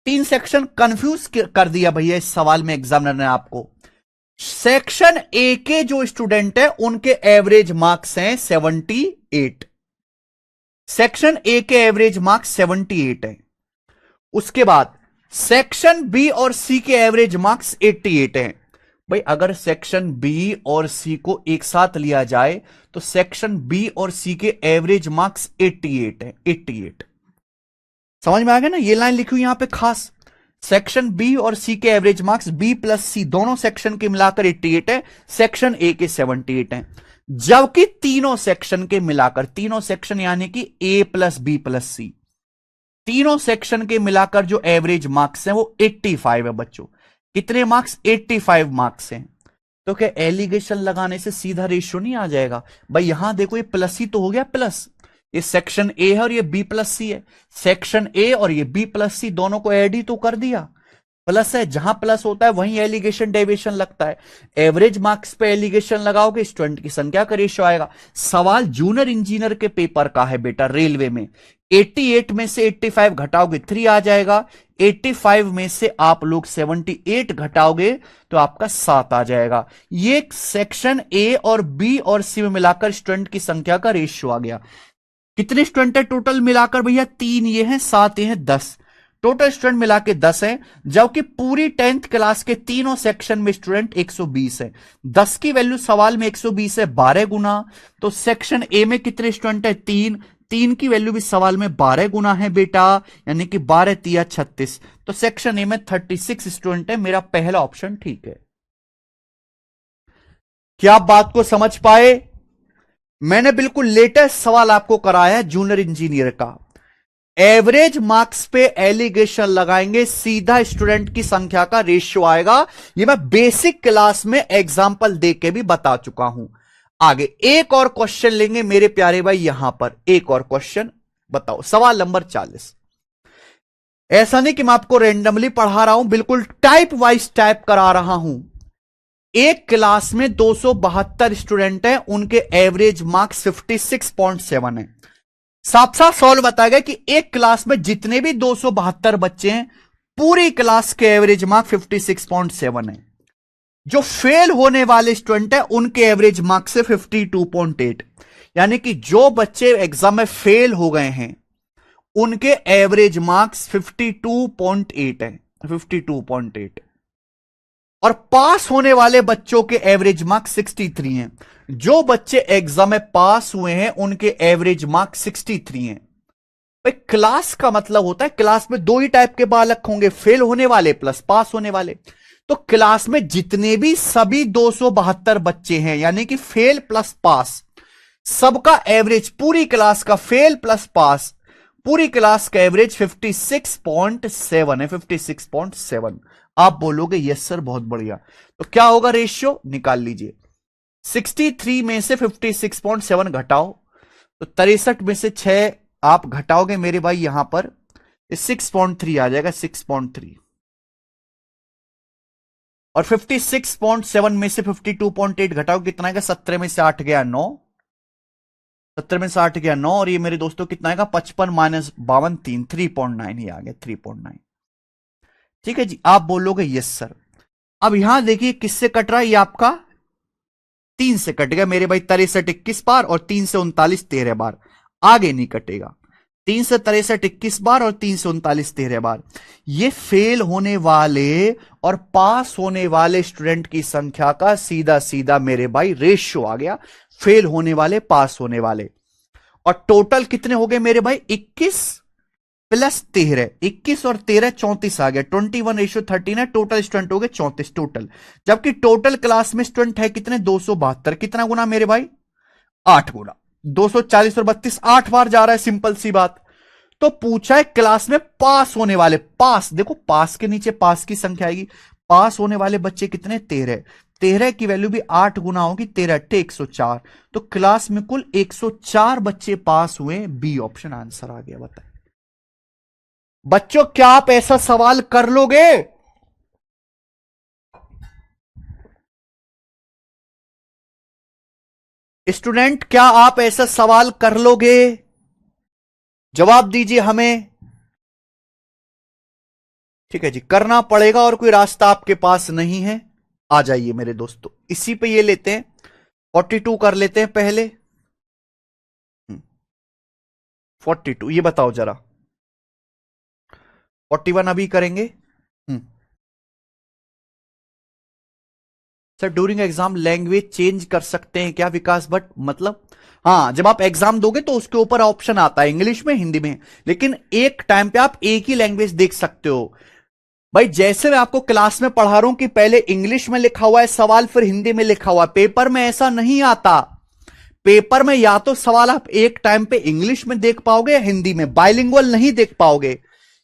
3 सेक्शन कंफ्यूज कर दिया भैया इस सवाल में एग्जामिनर ने आपको। सेक्शन ए के जो स्टूडेंट है उनके एवरेज मार्क्स हैं 78। सेक्शन ए के एवरेज मार्क्स 78 हैं। उसके बाद सेक्शन बी और सी के एवरेज मार्क्स 88 हैं। भाई अगर सेक्शन बी और सी को एक साथ लिया जाए तो सेक्शन बी और सी के एवरेज मार्क्स 88 है। 88 समझ में आ गया ना? ये लाइन लिखी हुई यहां पे खास, सेक्शन बी और सी के एवरेज मार्क्स बी प्लस सी दोनों सेक्शन के मिलाकर 88 है, सेक्शन ए के 78 है। जबकि तीनों सेक्शन के मिलाकर, तीनों सेक्शन यानी कि ए प्लस बी प्लस सी, तीनों सेक्शन के मिलाकर जो एवरेज मार्क्स हैं वो 85 है बच्चों। कितने मार्क्स? 85 मार्क्स हैं। तो क्या एलिगेशन लगाने से सीधा रेशियो नहीं आ जाएगा? भाई यहां देखो ये प्लस ही तो हो गया, प्लस ये सेक्शन ए है और ये बी प्लस सी है, सेक्शन ए और ये बी प्लस सी दोनों को ऐड ही तो कर दिया, प्लस है। जहां प्लस होता है वहीं एलिगेशन डेविएशन लगता है। एवरेज मार्क्स पे एलिगेशन लगाओगे स्टूडेंट की संख्या का रेशियो आएगा। सवाल जूनियर इंजीनियर के पेपर का है बेटा, रेलवे में। 88 में से 85 घटाओगे 3 आ जाएगा, 85 में से आप लोग 78 घटाओगे तो आपका 7 आ जाएगा। ये सेक्शन ए और बी और सी में मिलाकर स्टूडेंट की संख्या का रेशियो आ गया। कितने स्टूडेंट है टोटल मिलाकर भैया? 3 ये हैं, 7 ये हैं, 10। टोटल स्टूडेंट मिला के 10 है, जबकि पूरी 10th क्लास के तीनों सेक्शन में स्टूडेंट 120 है। 10 की वैल्यू सवाल में 120 है, 12 गुना। तो सेक्शन ए में कितने स्टूडेंट है? 3। 3 की वैल्यू भी सवाल में 12 गुना है बेटा, यानी कि 12 तिया 36। तो सेक्शन ए में 36 स्टूडेंट है। मेरा पहला ऑप्शन ठीक है। क्या आप बात को समझ पाए? मैंने बिल्कुल लेटेस्ट सवाल आपको कराया है जूनियर इंजीनियर का। एवरेज मार्क्स पे एलिगेशन लगाएंगे, सीधा स्टूडेंट की संख्या का रेशियो आएगा। ये मैं बेसिक क्लास में एग्जांपल दे के भी बता चुका हूं। आगे एक और क्वेश्चन लेंगे मेरे प्यारे भाई, यहां पर एक और क्वेश्चन बताओ। सवाल नंबर 40। ऐसा नहीं कि मैं आपको रेंडमली पढ़ा रहा हूं, बिल्कुल टाइप वाइज टाइप करा रहा हूं। एक क्लास में 272 स्टूडेंट हैं, उनके एवरेज मार्क्स 56.7 है। साफ साफ सवाल बताया गया कि एक क्लास में जितने भी 272 बच्चे हैं, पूरी क्लास के एवरेज मार्क 56.7 है। जो फेल होने वाले स्टूडेंट है उनके एवरेज मार्क से 52.8, यानी कि जो बच्चे एग्जाम में फेल हो गए हैं उनके एवरेज मार्क्स 52.8 है, 52.8। और पास होने वाले बच्चों के एवरेज मार्क 63 हैं। जो बच्चे एग्जाम में पास हुए हैं उनके एवरेज मार्क 63 हैं। भाई क्लास का मतलब होता है क्लास में दो ही टाइप के बालक होंगे, फेल होने वाले प्लस पास होने वाले। तो क्लास में जितने भी सभी 272 बच्चे हैं, यानी कि फेल प्लस पास, सबका एवरेज पूरी क्लास का फेल प्लस पास पूरी क्लास का एवरेज 56.7 है, 56.7। आप बोलोगे यस सर बहुत बढ़िया। तो क्या होगा रेशियो निकाल लीजिए। 63 में से 56.7 घटाओ तो 63 में से 6 आप घटाओगे मेरे भाई, यहां पर 6.3 आ जाएगा, 6.3। और 56.7 में से 52.8 घटाओ कितना आएगा? 17 में से 8 गया 9, 17 में से 8 गया 9, और ये मेरे दोस्तों कितना आएगा? 55 माइनस 52 3, 3.9 ही आ गया, 3.9। ठीक है जी, आप बोलोगे यस सर। अब यहां देखिए किससे कट रहा है, ये आपका 3 से कट गया मेरे भाई, 63 21 बार और 3 से 39 13 बार। आगे नहीं कटेगा। 3 से 63 21 बार और 3 से 39 13 बार। ये फेल होने वाले और पास होने वाले स्टूडेंट की संख्या का सीधा सीधा मेरे भाई रेशियो आ गया, फेल होने वाले पास होने वाले। और टोटल कितने हो गए मेरे भाई? 21 प्लस 13, 21 और 13 34 आ गया, 21:13 है। टोटल स्टूडेंट हो गए 34 टोटल। जबकि टोटल क्लास में स्टूडेंट है कितने? 272। कितना गुना मेरे भाई? 8 गुना। 240 और 32 8 बार जा रहा है, सिंपल सी बात। तो पूछा है क्लास में पास होने वाले, पास देखो पास के नीचे पास की संख्या आएगी, पास होने वाले बच्चे कितने? 13। 13 की वैल्यू भी 8 गुना होगी, 13 8 104। तो क्लास में कुल 104 बच्चे पास हुए। बी ऑप्शन आंसर आ गया। बताए बच्चों क्या आप ऐसा सवाल कर लोगे? स्टूडेंट क्या आप ऐसा सवाल कर लोगे? जवाब दीजिए हमें। ठीक है जी, करना पड़ेगा और कोई रास्ता आपके पास नहीं है। आ जाइए मेरे दोस्तों, इसी पे ये लेते हैं, 42 कर लेते हैं पहले। 42 ये बताओ जरा, 41 अभी करेंगे। Sir during exam language change कर सकते हैं क्या विकास भट्ट? मतलब हाँ, जब आप एग्जाम दोगे तो उसके ऊपर ऑप्शन आता है इंग्लिश में हिंदी में, लेकिन एक टाइम पे आप एक ही लैंग्वेज देख सकते हो। भाई जैसे मैं आपको क्लास में पढ़ा रहा हूं कि पहले इंग्लिश में लिखा हुआ है सवाल, फिर हिंदी में लिखा हुआ है, पेपर में ऐसा नहीं आता। पेपर में या तो सवाल आप एक टाइम पे इंग्लिश में देख पाओगे या हिंदी में, बाइलिंगुअल नहीं देख पाओगे।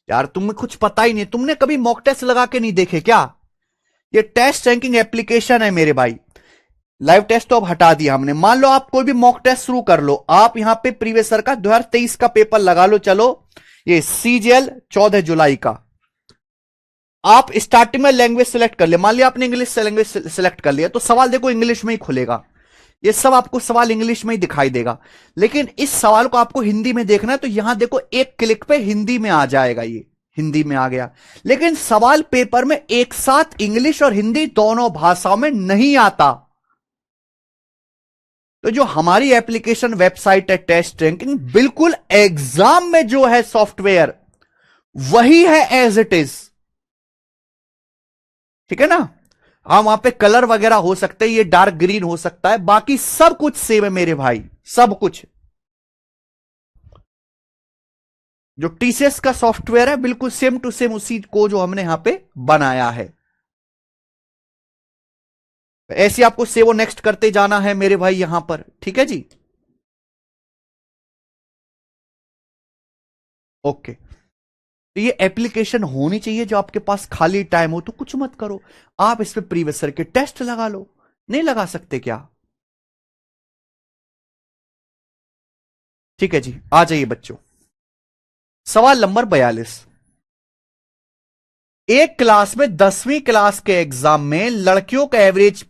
यार तुम्हें कुछ पता ही नहीं, तुमने कभी मॉक टेस्ट लगा के नहीं देखे क्या? ये टेस्ट रैंकिंग एप्लीकेशन है मेरे भाई। लाइव टेस्ट तो अब हटा दिया हमने। मान लो आप कोई भी मॉक टेस्ट शुरू कर लो, आप यहां पे प्रीवियस ईयर का 2023 का पेपर लगा लो। चलो ये सीजीएल 14 जुलाई का, आप स्टार्टिंग में लैंग्वेज सेलेक्ट कर लिया, मान लिया आपने इंग्लिश से लैंग्वेज सेलेक्ट कर लिया, तो सवाल देखो इंग्लिश में ही खुलेगा। ये सब आपको सवाल इंग्लिश में ही दिखाई देगा। लेकिन इस सवाल को आपको हिंदी में देखना है, तो यहां देखो एक क्लिक पे हिंदी में आ जाएगा, ये हिंदी में आ गया। लेकिन सवाल पेपर में एक साथ इंग्लिश और हिंदी दोनों भाषाओं में नहीं आता। तो जो हमारी एप्लीकेशन वेबसाइट है टेस्ट रैंकिंग, बिल्कुल एग्जाम में जो है सॉफ्टवेयर वही है एज इट इज, ठीक है ना। हाँ वहां पे कलर वगैरह हो सकते हैं, ये डार्क ग्रीन हो सकता है, बाकी सब कुछ सेम है मेरे भाई, सब कुछ। जो टीसीएस का सॉफ्टवेयर है बिल्कुल सेम टू सेम उसी को जो हमने यहां पे बनाया है। ऐसे आपको सेव और नेक्स्ट करते जाना है मेरे भाई यहां पर, ठीक है जी। ओके, तो ये एप्लीकेशन होनी चाहिए जो आपके पास खाली टाइम हो तो कुछ मत करो, आप इस पे प्रीवियस ईयर के टेस्ट लगा लो। नहीं लगा सकते क्या? ठीक है जी, आ जाइए बच्चों। सवाल नंबर 42। एक क्लास में 10वीं क्लास के एग्जाम में लड़कियों का एवरेज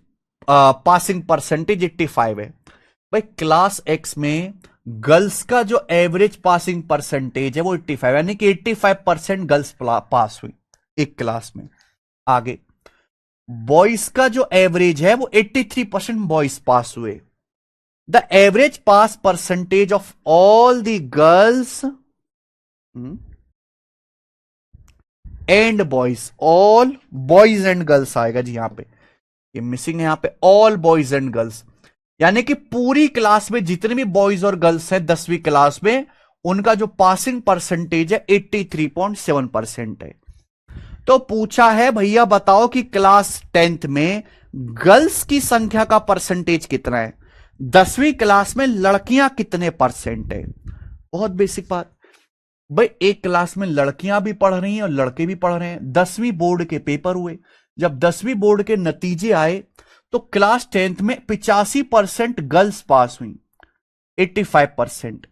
पासिंग परसेंटेज 85 है। भाई क्लास एक्स में गर्ल्स का जो एवरेज पासिंग परसेंटेज है वो 85, यानी कि 85% गर्ल्स पास हुई एक क्लास में। आगे बॉयज का जो एवरेज है वो 83% बॉयज पास हुए। The average pass percentage of all the girls and boys, all boys and girls आएगा जी यहां पे, ये मिसिंग है यहां पे, ऑल बॉयज एंड गर्ल्स, यानी कि पूरी क्लास में जितने भी बॉयज और गर्ल्स हैं 10वीं क्लास में, उनका जो पासिंग परसेंटेज है 83.7% है। तो पूछा है भैया बताओ कि क्लास 10th में गर्ल्स की संख्या का परसेंटेज कितना है, 10वीं क्लास में लड़कियां कितने परसेंट है। बहुत बेसिक बात भाई, एक क्लास में लड़कियां भी पढ़ रही हैं और लड़के भी पढ़ रहे हैं। 10वीं बोर्ड के पेपर हुए, जब 10वीं बोर्ड के नतीजे आए तो क्लास 10th में 85% गर्ल्स पास हुई, 85%,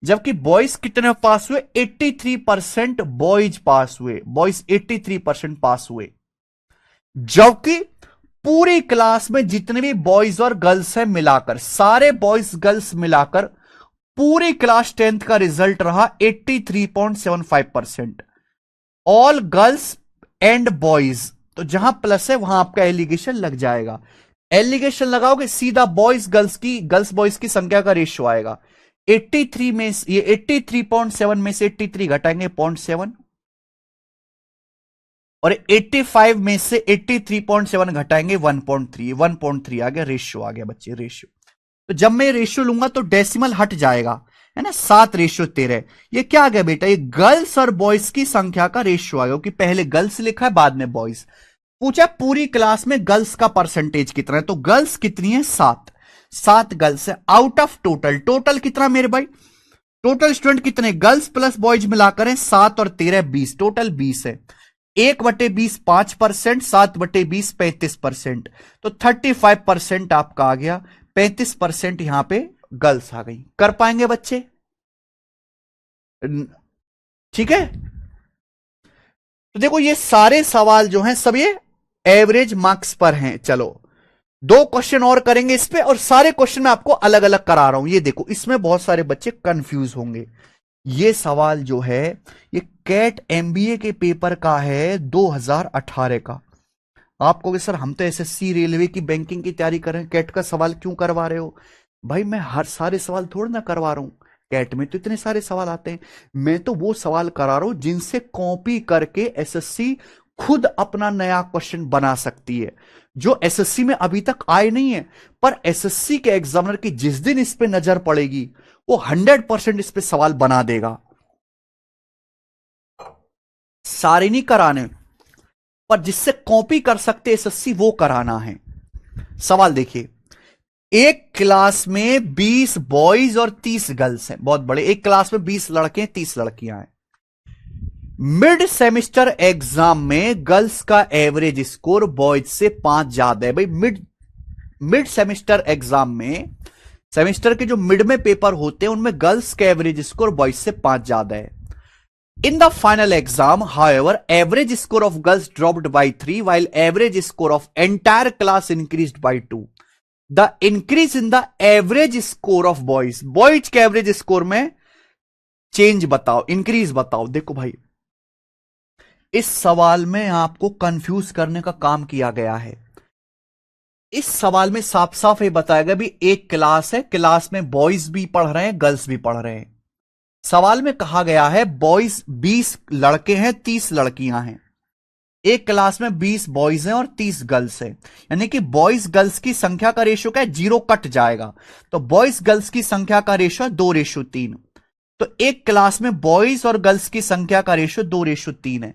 जबकि बॉयज कितने पास हुए, 83% बॉयज पास हुए, बॉयज 83% पास हुए। जबकि पूरी क्लास में जितने भी बॉयज और गर्ल्स हैं मिलाकर, सारे बॉयज गर्ल्स मिलाकर पूरी क्लास 10th का रिजल्ट रहा 83.75%, ऑल गर्ल्स एंड बॉयज। तो जहां प्लस है वहां आपका एलिगेशन लग जाएगा, एलिगेशन लगाओगे सीधा बॉयज गर्ल्स की, गर्ल्स बॉयज की संख्या का रेशियो आएगा। 83 में ये 83.7 में से 83 घटाएंगे 0.7, और 85 में से 83.7 घटाएंगे 1.3, 1.3 आ गया, रेशियो आ गया बच्चे, रेशियो। तो जब मैं रेशियो लूंगा तो डेसिमल हट जाएगा, है ना, 7:13। ये क्या आ गया बेटा, ये गर्ल्स और बॉयज की संख्या का रेशियो आ गया, क्योंकि पहले गर्ल्स लिखा है बाद में बॉयज। पूछा पूरी क्लास में गर्ल्स का परसेंटेज कितना है, तो गर्ल्स कितनी है, 7, 7 गर्ल्स है आउट ऑफ टोटल, टोटल कितना मेरे भाई, टोटल स्टूडेंट कितने, गर्ल्स प्लस बॉयज मिलाकर है 7 और 13 20, टोटल 20 है। 1/20 5%, 7/20 35%, तो 35% आपका आ गया, 35% यहां पे गर्ल्स आ गई। कर पाएंगे बच्चे? ठीक है, तो देखो ये सारे सवाल जो हैं सब ये एवरेज मार्क्स पर हैं। चलो 2 क्वेश्चन और करेंगे इस पे, और सारे क्वेश्चन मैं आपको अलग अलग करा रहा हूं। ये देखो इसमें बहुत सारे बच्चे कंफ्यूज होंगे। ये सवाल जो है ये कैट एमबीए के पेपर का है 2018 का। आप कहोगे सर हम तो एसएससी रेलवे की बैंकिंग की तैयारी कर रहे हैं, कैट का सवाल क्यों करवा रहे हो? भाई मैं हर सारे सवाल थोड़ा ना करवा रहा हूं, कैट में तो इतने सारे सवाल आते हैं। मैं तो वो सवाल करा रहा हूं जिनसे कॉपी करके एसएससी खुद अपना नया क्वेश्चन बना सकती है, जो एसएससी में अभी तक आए नहीं है। पर एसएससी के एग्जामिनर की जिस दिन इस पे नजर पड़ेगी वो 100% इस पे सवाल बना देगा। सारे नहीं कराने, पर जिससे कॉपी कर सकते एसएससी वो कराना है। सवाल देखिए, एक क्लास में 20 बॉयज और 30 गर्ल्स हैं, बहुत बड़े, एक क्लास में 20 लड़के 30 लड़कियां हैं। मिड सेमेस्टर एग्जाम में गर्ल्स का एवरेज स्कोर बॉयज से 5 ज्यादा है। भाई मिड सेमेस्टर एग्जाम में, सेमेस्टर के जो मिड में पेपर होते हैं उनमें गर्ल्स का एवरेज स्कोर बॉयज से 5 ज्यादा है। In the final exam, however, average score of girls dropped by 3 while average score of entire class increased by 2. The increase in the average score of boys, boys के average score में change बताओ, increase बताओ। देखो भाई इस सवाल में आपको कंफ्यूज करने का काम किया गया है। इस सवाल में साफ साफ ये बताया गया भी एक क्लास है, क्लास में बॉयज भी पढ़ रहे हैं गर्ल्स भी पढ़ रहे हैं। सवाल में कहा गया है बॉयज 20 लड़के हैं, 30 लड़कियां हैं। एक क्लास में 20 बॉयज हैं और 30 गर्ल्स हैं, यानी कि बॉयज गर्ल्स की संख्या का रेशियो क्या है, 0 कट जाएगा। तो बॉयज गर्ल्स की संख्या का रेशियो है 2:3। तो एक क्लास में बॉयज और गर्ल्स की संख्या का रेशियो 2:3 है।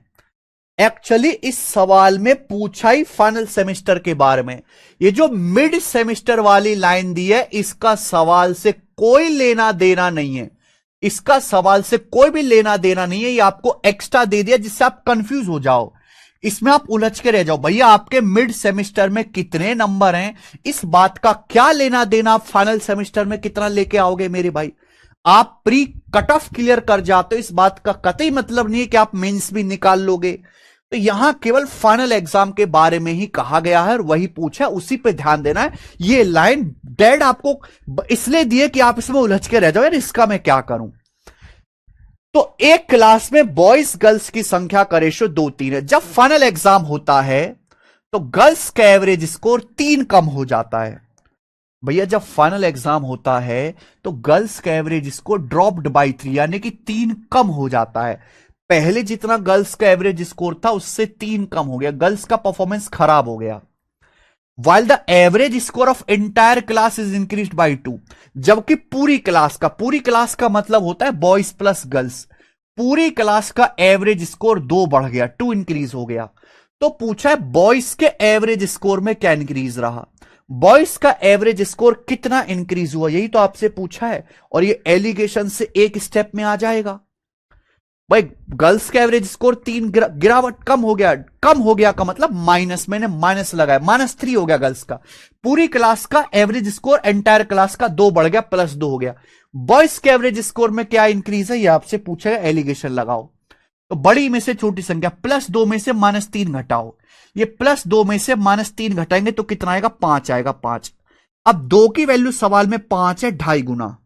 एक्चुअली इस सवाल में पूछा ही फाइनल सेमेस्टर के बारे में। ये जो मिड सेमेस्टर वाली लाइन दी है, इसका सवाल से कोई लेना देना नहीं है। इसका सवाल से कोई भी लेना देना नहीं है। ये आपको एक्स्ट्रा दे दिया जिससे आप कंफ्यूज हो जाओ, इसमें आप उलझ के रह जाओ। भैया आपके मिड सेमेस्टर में कितने नंबर हैं, इस बात का क्या लेना देना आप फाइनल सेमेस्टर में कितना लेके आओगे मेरे भाई। आप प्री कट ऑफ क्लियर कर जाते हो, इस बात का कतई मतलब नहीं है कि आप मेंस भी निकाल लोगे। तो यहां केवल फाइनल एग्जाम के बारे में ही कहा गया है और वही पूछा, उसी पे ध्यान देना है। ये लाइन डेड आपको इसलिए दिए कि आप इसमें उलझ के रह जाओ, यार इसका मैं क्या करूं। तो एक क्लास में बॉयज गर्ल्स की संख्या का रेशियो 2:3 है। जब फाइनल एग्जाम होता है तो गर्ल्स का एवरेज स्कोर 3 कम हो जाता है। भैया जब फाइनल एग्जाम होता है तो गर्ल्स का एवरेज स्कोर ड्रॉप्ड बाय 3, यानी कि 3 कम हो जाता है। पहले जितना गर्ल्स का एवरेज स्कोर था उससे 3 कम हो गया, गर्ल्स का परफॉर्मेंस खराब हो गया। While the average score of entire class is increase by 2, जबकि पूरी क्लास का मतलब होता है बॉयज प्लस गर्ल्स। पूरी क्लास का एवरेज स्कोर 2 बढ़ गया, 2 इंक्रीज हो गया। तो पूछा है बॉयज के एवरेज स्कोर में क्या इंक्रीज रहा, बॉयज का एवरेज स्कोर कितना इंक्रीज हुआ, यही तो आपसे पूछा है। और ये एलिगेशन से एक स्टेप में आ जाएगा। भाई गर्ल्स का एवरेज स्कोर 3 गिरावट कम हो गया का मतलब माइनस, मैंने माइनस लगाया, -3 हो गया गर्ल्स का। पूरी क्लास का एवरेज स्कोर एंटायर क्लास का 2 बढ़ गया, +2 हो गया। बॉयज के एवरेज स्कोर में क्या इंक्रीज है, ये आपसे पूछेगा, एलिगेशन लगाओ। तो बड़ी में से छोटी संख्या +2 में से -3 घटाओ। ये +2 में से -3 घटाएंगे तो कितना आएगा, 5 आएगा, 5। अब 2 की वैल्यू सवाल में 5 है, 2.5 गुना।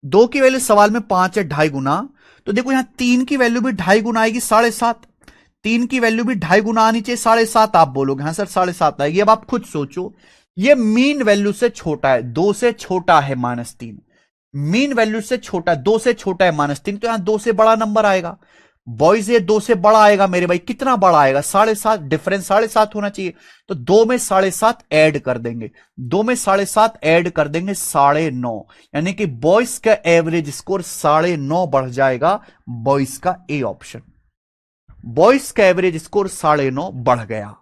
2 की वैल्यू सवाल में 5 है, 2.5 गुना। तो देखो यहां 3 की वैल्यू भी 2.5 गुना आएगी, 7.5। 3 की वैल्यू भी 2.5 गुना आनी चाहिए, 7.5 आप बोलोगे, हाँ सर 7.5 आएगी। अब आप खुद सोचो, ये मीन वैल्यू से छोटा है, 2 से छोटा है -3। मीन वैल्यू से छोटा, 2 से छोटा है -3, तो यहां 2 से बड़ा नंबर आएगा। बॉयज ये 2 से बड़ा आएगा मेरे भाई, कितना बड़ा आएगा, 7.5, डिफरेंस 7.5 होना चाहिए। तो 2 में 7.5 ऐड कर देंगे, 2 में 7.5 ऐड कर देंगे, 9.5, यानी कि बॉयज का एवरेज स्कोर 9.5 बढ़ जाएगा। बॉयज का ए ऑप्शन, बॉयज का एवरेज स्कोर 9.5 बढ़ गया।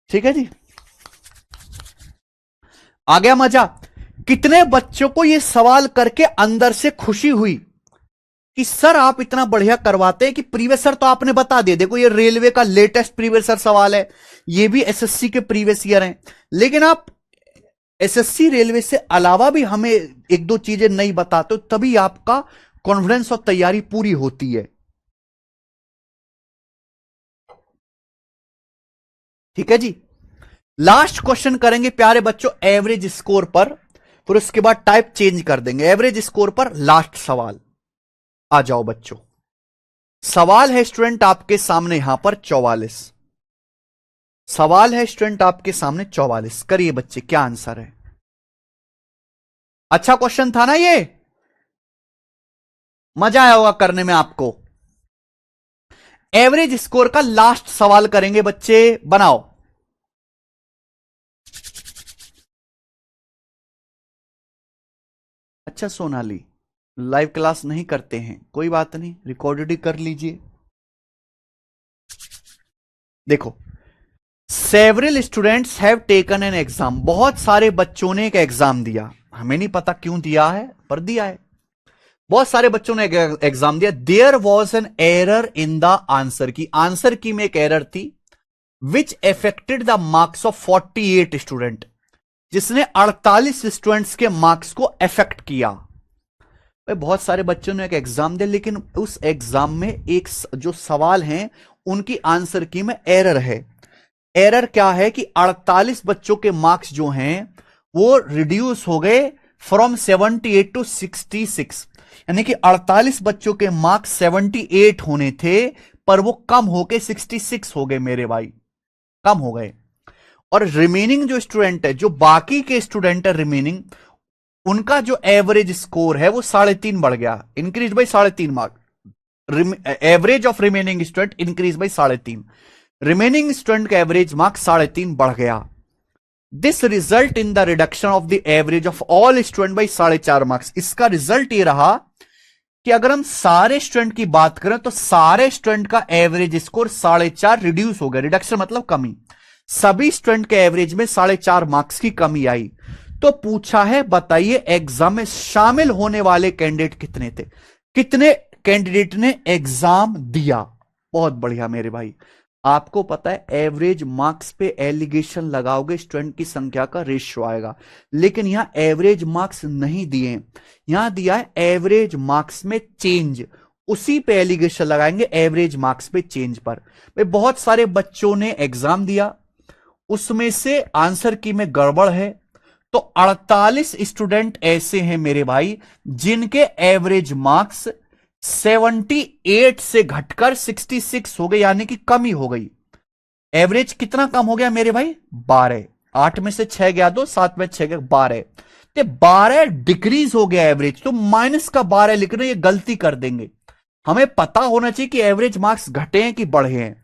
ठीक है जी, आ गया मजा। कितने बच्चों को यह सवाल करके अंदर से खुशी हुई कि सर आप इतना बढ़िया करवाते हैं कि प्रीवियस सर तो आपने बता दिया। देखो ये रेलवे का लेटेस्ट प्रीवियस सर सवाल है, ये भी एसएससी के प्रीवियस ईयर हैं, लेकिन आप एसएससी रेलवे से अलावा भी हमें एक दो चीजें नहीं बताते हो, तभी आपका कॉन्फिडेंस और तैयारी पूरी होती है। ठीक है जी, लास्ट क्वेश्चन करेंगे प्यारे बच्चों एवरेज स्कोर पर, फिर उसके बाद टाइप चेंज कर देंगे। एवरेज स्कोर पर लास्ट सवाल, आ जाओ बच्चों। सवाल है स्टूडेंट आपके सामने यहां पर 44। सवाल है स्टूडेंट आपके सामने 44। करिए बच्चे क्या आंसर है। अच्छा क्वेश्चन था ना ये, मजा आया होगा करने में आपको। एवरेज स्कोर का लास्ट सवाल करेंगे बच्चे, बनाओ। अच्छा सोनाली, लाइव क्लास नहीं करते हैं, कोई बात नहीं, रिकॉर्डेड ही कर लीजिए। देखो, several students have taken an exam, बहुत सारे बच्चों ने एक एग्जाम दिया, हमें नहीं पता क्यों दिया है पर दिया है। बहुत सारे बच्चों ने एग्जाम दिया। There was an error in the answer key, answer key में एक एरर थी which affected the marks of 48 student, जिसने 48 स्टूडेंट्स के मार्क्स को अफेक्ट किया। भाई बहुत सारे बच्चों ने एक एग्जाम दिया, लेकिन उस एग्जाम में एक जो सवाल हैं उनकी आंसर की में एरर है। एरर क्या है कि 48 बच्चों के मार्क्स जो हैं वो रिड्यूस हो गए फ्रॉम 78 टू 66, यानी कि 48 बच्चों के मार्क्स 78 होने थे, पर वो कम होके 66 हो गए मेरे भाई, कम हो गए। और रिमेनिंग जो स्टूडेंट है, जो बाकी के स्टूडेंट है रिमेनिंग, उनका जो एवरेज स्कोर है वो 3.5 बढ़ गया, increase by 3.5 mark. Average of remaining student increase by 3.5, remaining student का एवरेज मार्क 3.5 बढ़ गया। This result in the reduction of the average of all student by 4.5 marks. इसका रिजल्ट ये रहा कि अगर हम सारे स्टूडेंट की बात करें तो सारे स्टूडेंट का एवरेज स्कोर 4.5 रिड्यूस हो गया, रिडक्शन मतलब कमी, सभी स्टूडेंट के एवरेज में 4.5 मार्क्स की कमी आई। तो पूछा है बताइए एग्जाम में शामिल होने वाले कैंडिडेट कितने थे, कितने कैंडिडेट ने एग्जाम दिया। बहुत बढ़िया मेरे भाई, आपको पता है एवरेज मार्क्स पे एलिगेशन लगाओगे स्टूडेंट की संख्या का रेशियो आएगा, लेकिन यहां एवरेज मार्क्स नहीं दिए, यहां दिया है एवरेज मार्क्स में चेंज, उसी पे एलिगेशन लगाएंगे एवरेज मार्क्स पे चेंज पर। भाई बहुत सारे बच्चों ने एग्जाम दिया, उसमें से आंसर की में गड़बड़ है, तो 48 स्टूडेंट ऐसे हैं मेरे भाई जिनके एवरेज मार्क्स 78 से घटकर 66 हो गए, यानी कि कमी हो गई। एवरेज कितना कम हो गया मेरे भाई, 12, 8 में से 6 गया तो 7 में 6 गया 12, तो 12 डिक्रीज हो गया एवरेज। तो माइनस का 12 लिख रहे, ये गलती कर देंगे, हमें पता होना चाहिए कि एवरेज मार्क्स घटे हैं कि बढ़े हैं।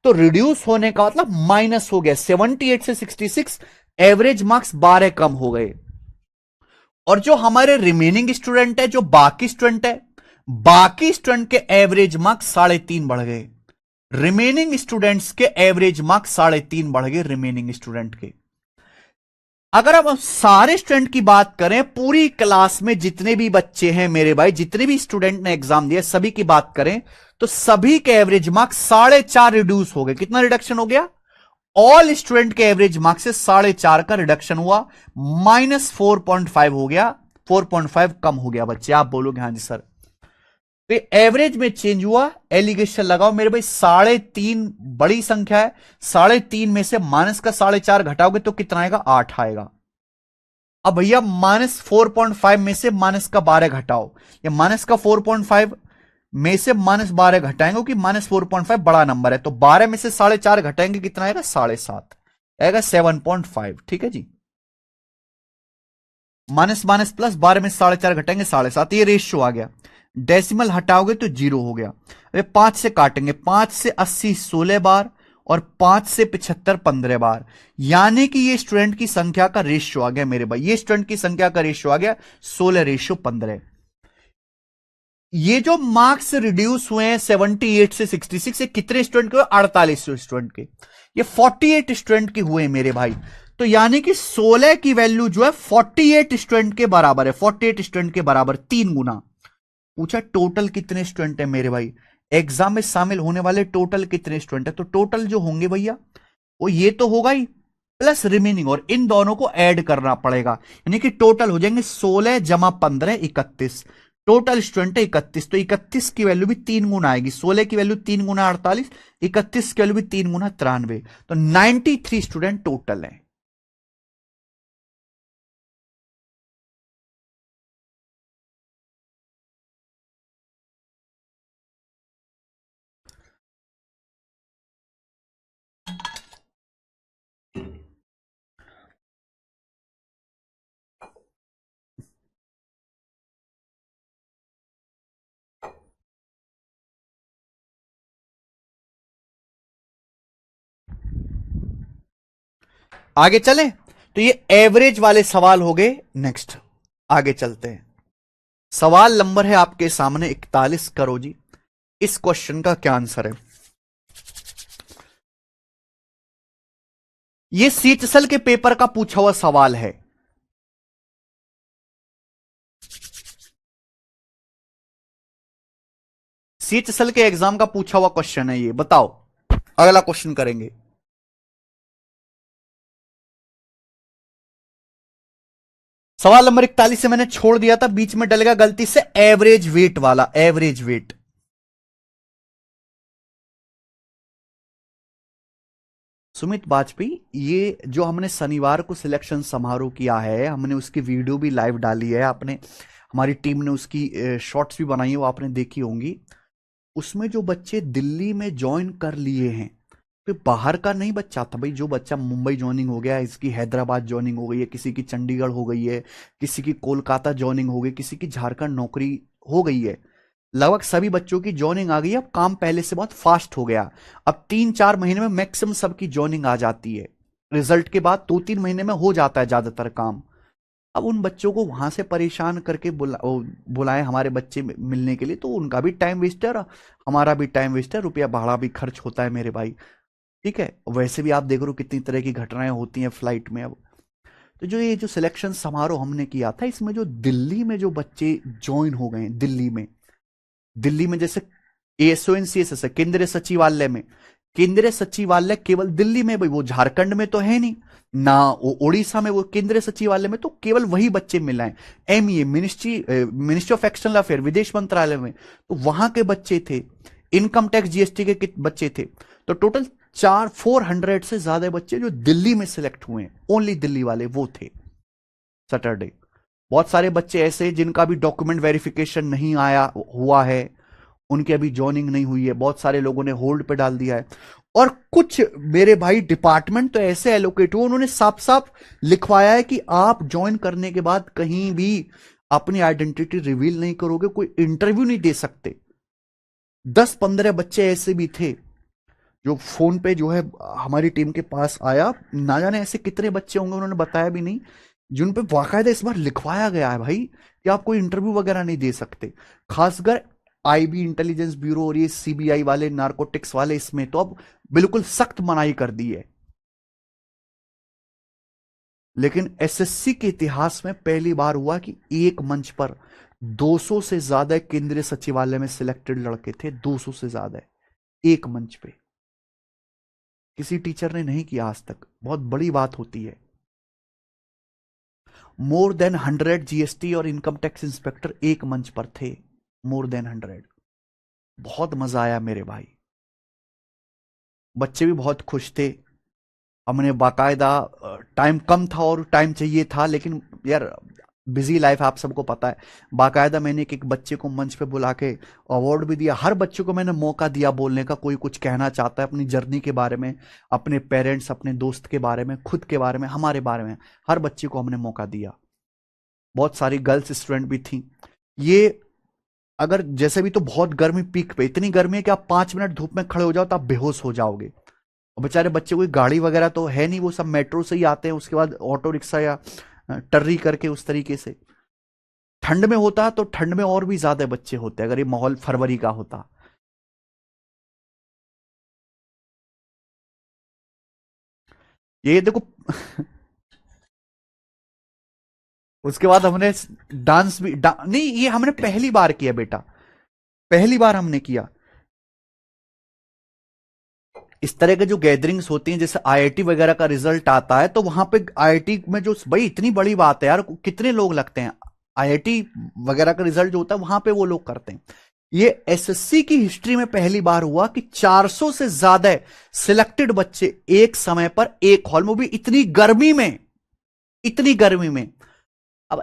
तो रिड्यूस होने का मतलब माइनस हो गया, 78 से 66, एवरेज मार्क्स 12 कम हो गए। और जो हमारे रिमेनिंग स्टूडेंट है, जो बाकी स्टूडेंट है, बाकी स्टूडेंट के एवरेज मार्क्स 3.5 बढ़ गए, रिमेनिंग स्टूडेंट्स के एवरेज मार्क्स 3.5 बढ़ गए, रिमेनिंग स्टूडेंट के। अगर अब हम सारे स्टूडेंट की बात करें, पूरी क्लास में जितने भी बच्चे हैं मेरे भाई, जितने भी स्टूडेंट ने एग्जाम दिया, सभी की बात करें तो सभी के एवरेज मार्क्स 4.5 रिड्यूस हो गए। कितना रिडक्शन हो गया, ऑल स्टूडेंट के एवरेज मार्क्स से 4.5 का रिडक्शन हुआ, -4.5 हो गया, 4.5 कम हो गया। बच्चे आप बोलोगे हाँ जी सर, तो एवरेज में चेंज हुआ, एलिगेशन लगाओ मेरे भाई, 3.5 बड़ी संख्या है, 3.5 में से माइनस का 4.5 घटाओगे तो कितना आएगा, 8 आएगा। अब भैया -4.5 में से माइनस का 12 घटाओ, या माइनस का 4.5 में से -12 घटाएंगे, क्योंकि -4.5 बड़ा नंबर है, तो 12 में से 4.5 घटाएंगे कितना आएगा, 7.5 आएगा, 7.5। ठीक है जी, माइनस माइनस प्लस, 12 में 4.5 घटाएंगे 7.5, ये रेशियो आ गया। डेसिमल हटाओगे तो 0 हो गया। अबे 5 से काटेंगे, 5 से 80 16 बार, और 5 से 75 15 बार, यानी कि ये स्टूडेंट की संख्या का रेशियो आ गया मेरे भाई, ये स्टूडेंट की संख्या का रेशियो आ गया 16:15। ये जो मार्क्स रिड्यूस हुए हैं 78 से 66, ये कितने स्टूडेंट के हुए, 48 स्टूडेंट के, ये 48 स्टूडेंट के हुए मेरे भाई। तो यानी कि 16 की वैल्यू जो है 48 स्टूडेंट के बराबर है, 48 स्टूडेंट के बराबर, 3 गुना। पूछा टोटल कितने स्टूडेंट है मेरे भाई, एग्जाम में शामिल होने वाले टोटल कितने स्टूडेंट है, तो टोटल जो होंगे भैया वो ये तो होगा ही, प्लस रिमेनिंग, और इन दोनों को ऐड करना पड़ेगा, यानी कि टोटल हो जाएंगे 16 जमा 15 31। टोटल स्टूडेंट है 31, तो 31 की वैल्यू भी 3 गुना आएगी, 16 की वैल्यू 3 गुना 48, 31 की वैल्यू भी 3 गुना 93, तो 93 स्टूडेंट टोटल है। आगे चलें, तो ये एवरेज वाले सवाल हो गए। नेक्स्ट आगे चलते हैं, सवाल नंबर है आपके सामने 41। करो जी, इस क्वेश्चन का क्या आंसर है। ये सीएचएसएल के पेपर का पूछा हुआ सवाल है। सीएचएसएल के एग्जाम का पूछा हुआ क्वेश्चन है ये, बताओ। अगला क्वेश्चन करेंगे। सवाल नंबर 41 से मैंने छोड़ दिया था, बीच में डल गया गलती से एवरेज वेट वाला, एवरेज वेट। सुमित बाजपेयी, ये जो हमने शनिवार को सिलेक्शन समारोह किया है, हमने उसकी वीडियो भी लाइव डाली है, आपने, हमारी टीम ने उसकी शॉर्ट्स भी बनाई है, वो आपने देखी होंगी। उसमें जो बच्चे दिल्ली में ज्वाइन कर लिए हैं, फिर बाहर का नहीं बच्चा था भाई। जो बच्चा मुंबई ज्वाइनिंग हो गया, इसकी हैदराबाद ज्वाइनिंग हो गई है, किसी की चंडीगढ़ हो गई है, किसी की कोलकाता ज्वाइनिंग हो गई, किसी की झारखंड नौकरी हो गई है। लगभग सभी बच्चों की ज्वाइनिंग आ गई है। अब काम पहले से बहुत फास्ट हो गया। अब 3-4 महीने में मैक्सिमम सबकी ज्वाइनिंग आ जाती है। रिजल्ट के बाद 2-3 महीने में हो जाता है ज्यादातर काम। अब उन बच्चों को वहां से परेशान करके बुलाए हमारे बच्चे मिलने के लिए, तो उनका भी टाइम वेस्ट है और हमारा भी टाइम वेस्ट है, रुपया भाड़ा भी खर्च होता है मेरे भाई। ठीक है, वैसे भी आप देख रहे हो कितनी तरह की घटनाएं होती हैं फ्लाइट में। अब तो जो ये जो सिलेक्शन समारोह हमने किया था, इसमें जो दिल्ली में जो बच्चे ज्वाइन हो गए हैं, दिल्ली में जैसे ASONCSS है, केंद्रीय सचिवालय में। केंद्रीय सचिवालय केवल दिल्ली में भाई, वो झारखंड में तो है नहीं ना, वो उड़ीसा में। वो केंद्रीय सचिवालय में तो केवल वही बच्चे मिल रहे हैं। मिनिस्ट्री ऑफ एक्सटर्नल अफेयर, विदेश मंत्रालय में तो वहां के बच्चे थे। इनकम टैक्स GST के बच्चे थे। तो टोटल 400 से ज्यादा बच्चे जो दिल्ली में सिलेक्ट हुए हैं, ओनली दिल्ली वाले वो थे सैटरडे। बहुत सारे बच्चे ऐसे जिनका भी डॉक्यूमेंट वेरिफिकेशन नहीं आया हुआ है, उनकी अभी ज्वाइनिंग नहीं हुई है। बहुत सारे लोगों ने होल्ड पे डाल दिया है। और कुछ मेरे भाई डिपार्टमेंट तो ऐसे एलोकेट हुए, उन्होंने साफ साफ लिखवाया है कि आप ज्वाइन करने के बाद कहीं भी अपनी आइडेंटिटी रिवील नहीं करोगे, कोई इंटरव्यू नहीं दे सकते। 10-15 बच्चे ऐसे भी थे जो फोन पे जो है हमारी टीम के पास आया। ना जाने ऐसे कितने बच्चे होंगे, उन्होंने बताया भी नहीं, जिन पे वाकायदा इस बार लिखवाया गया है भाई कि आप कोई इंटरव्यू वगैरह नहीं दे सकते। खासकर IB इंटेलिजेंस ब्यूरो और ये CBI वाले, नारकोटिक्स वाले, इसमें तो अब बिल्कुल सख्त मनाही कर दी है। लेकिन SSC के इतिहास में पहली बार हुआ कि एक मंच पर 200 से ज्यादा केंद्रीय सचिवालय में सिलेक्टेड लड़के थे। 200 से ज्यादा एक मंच पे किसी टीचर ने नहीं किया आज तक। बहुत बड़ी बात होती है। मोर देन 100 GST और इनकम टैक्स इंस्पेक्टर एक मंच पर थे। More than 100। बहुत मजा आया मेरे भाई। बच्चे भी बहुत खुश थे। हमने बाकायदा, टाइम कम था और टाइम चाहिए था, लेकिन यार बिजी लाइफ आप सबको पता है। बाकायदा मैंने एक बच्चे को मंच पे बुला के अवार्ड भी दिया। हर बच्चे को मैंने मौका दिया बोलने का, कोई कुछ कहना चाहता है अपनी जर्नी के बारे में, अपने पेरेंट्स, अपने दोस्त के बारे में, खुद के बारे में, हमारे बारे में। हर बच्चे को हमने मौका दिया। बहुत सारी गर्ल्स स्टूडेंट भी थी। ये अगर जैसे भी तो बहुत गर्मी, पीक पे इतनी गर्मी है कि आप 5 मिनट धूप में खड़े हो जाओ तो आप बेहोश हो जाओगे। और बेचारे बच्चे, कोई गाड़ी वगैरह तो है नहीं, वो सब मेट्रो से ही आते हैं, उसके बाद ऑटो रिक्शा या टर्री करके उस तरीके से। ठंड में होता तो ठंड में और भी ज्यादा बच्चे होते अगर ये माहौल फरवरी का होता। ये देखो उसके बाद हमने डांस भी नहीं, ये हमने पहली बार किया बेटा, पहली बार हमने किया। इस तरह के जो गैदरिंग्स होती हैं, जैसे IIT वगैरह का रिजल्ट आता है तो वहां पे IIT में जो, भाई इतनी बड़ी बात है यार, कितने लोग लगते हैं। IIT वगैरह का रिजल्ट जो होता है वहां पे वो लोग करते हैं। ये SSC की हिस्ट्री में पहली बार हुआ कि 400 से ज्यादा सिलेक्टेड बच्चे एक समय पर एक हॉल में, भी इतनी गर्मी में, इतनी गर्मी में। अब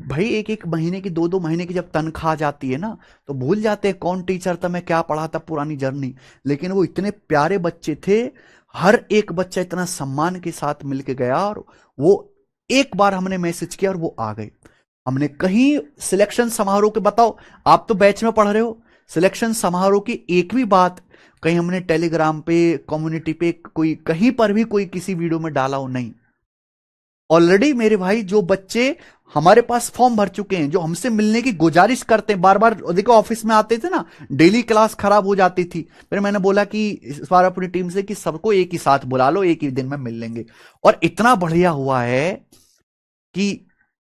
भाई एक एक महीने की, 2-2 महीने की जब तनख्वाह जाती है ना, तो भूल जाते हैं कौन टीचर था, मैं क्या पढ़ा था, पुरानी जर्नी। लेकिन वो इतने प्यारे बच्चे थे, हर एक बच्चा इतना सम्मान के साथ मिलके गया। और वो एक बार हमने मैसेज किया और वो आ गए। हमने कहीं सिलेक्शन समारोह के, बताओ आप तो बैच में पढ़ रहे हो, सिलेक्शन समारोह की एक भी बात कहीं हमने टेलीग्राम पे, कम्युनिटी पे, कोई कहीं पर भी कोई किसी वीडियो में डाला हो? नहीं। ऑलरेडी मेरे भाई जो बच्चे हमारे पास फॉर्म भर चुके हैं, जो हमसे मिलने की गुजारिश करते हैं बार बार, देखो ऑफिस में आते थे ना, डेली क्लास खराब हो जाती थी, फिर मैंने बोला कि इस बार अपनी टीम से कि सबको एक ही साथ बुला लो, एक ही दिन में मिल लेंगे। और इतना बढ़िया हुआ है कि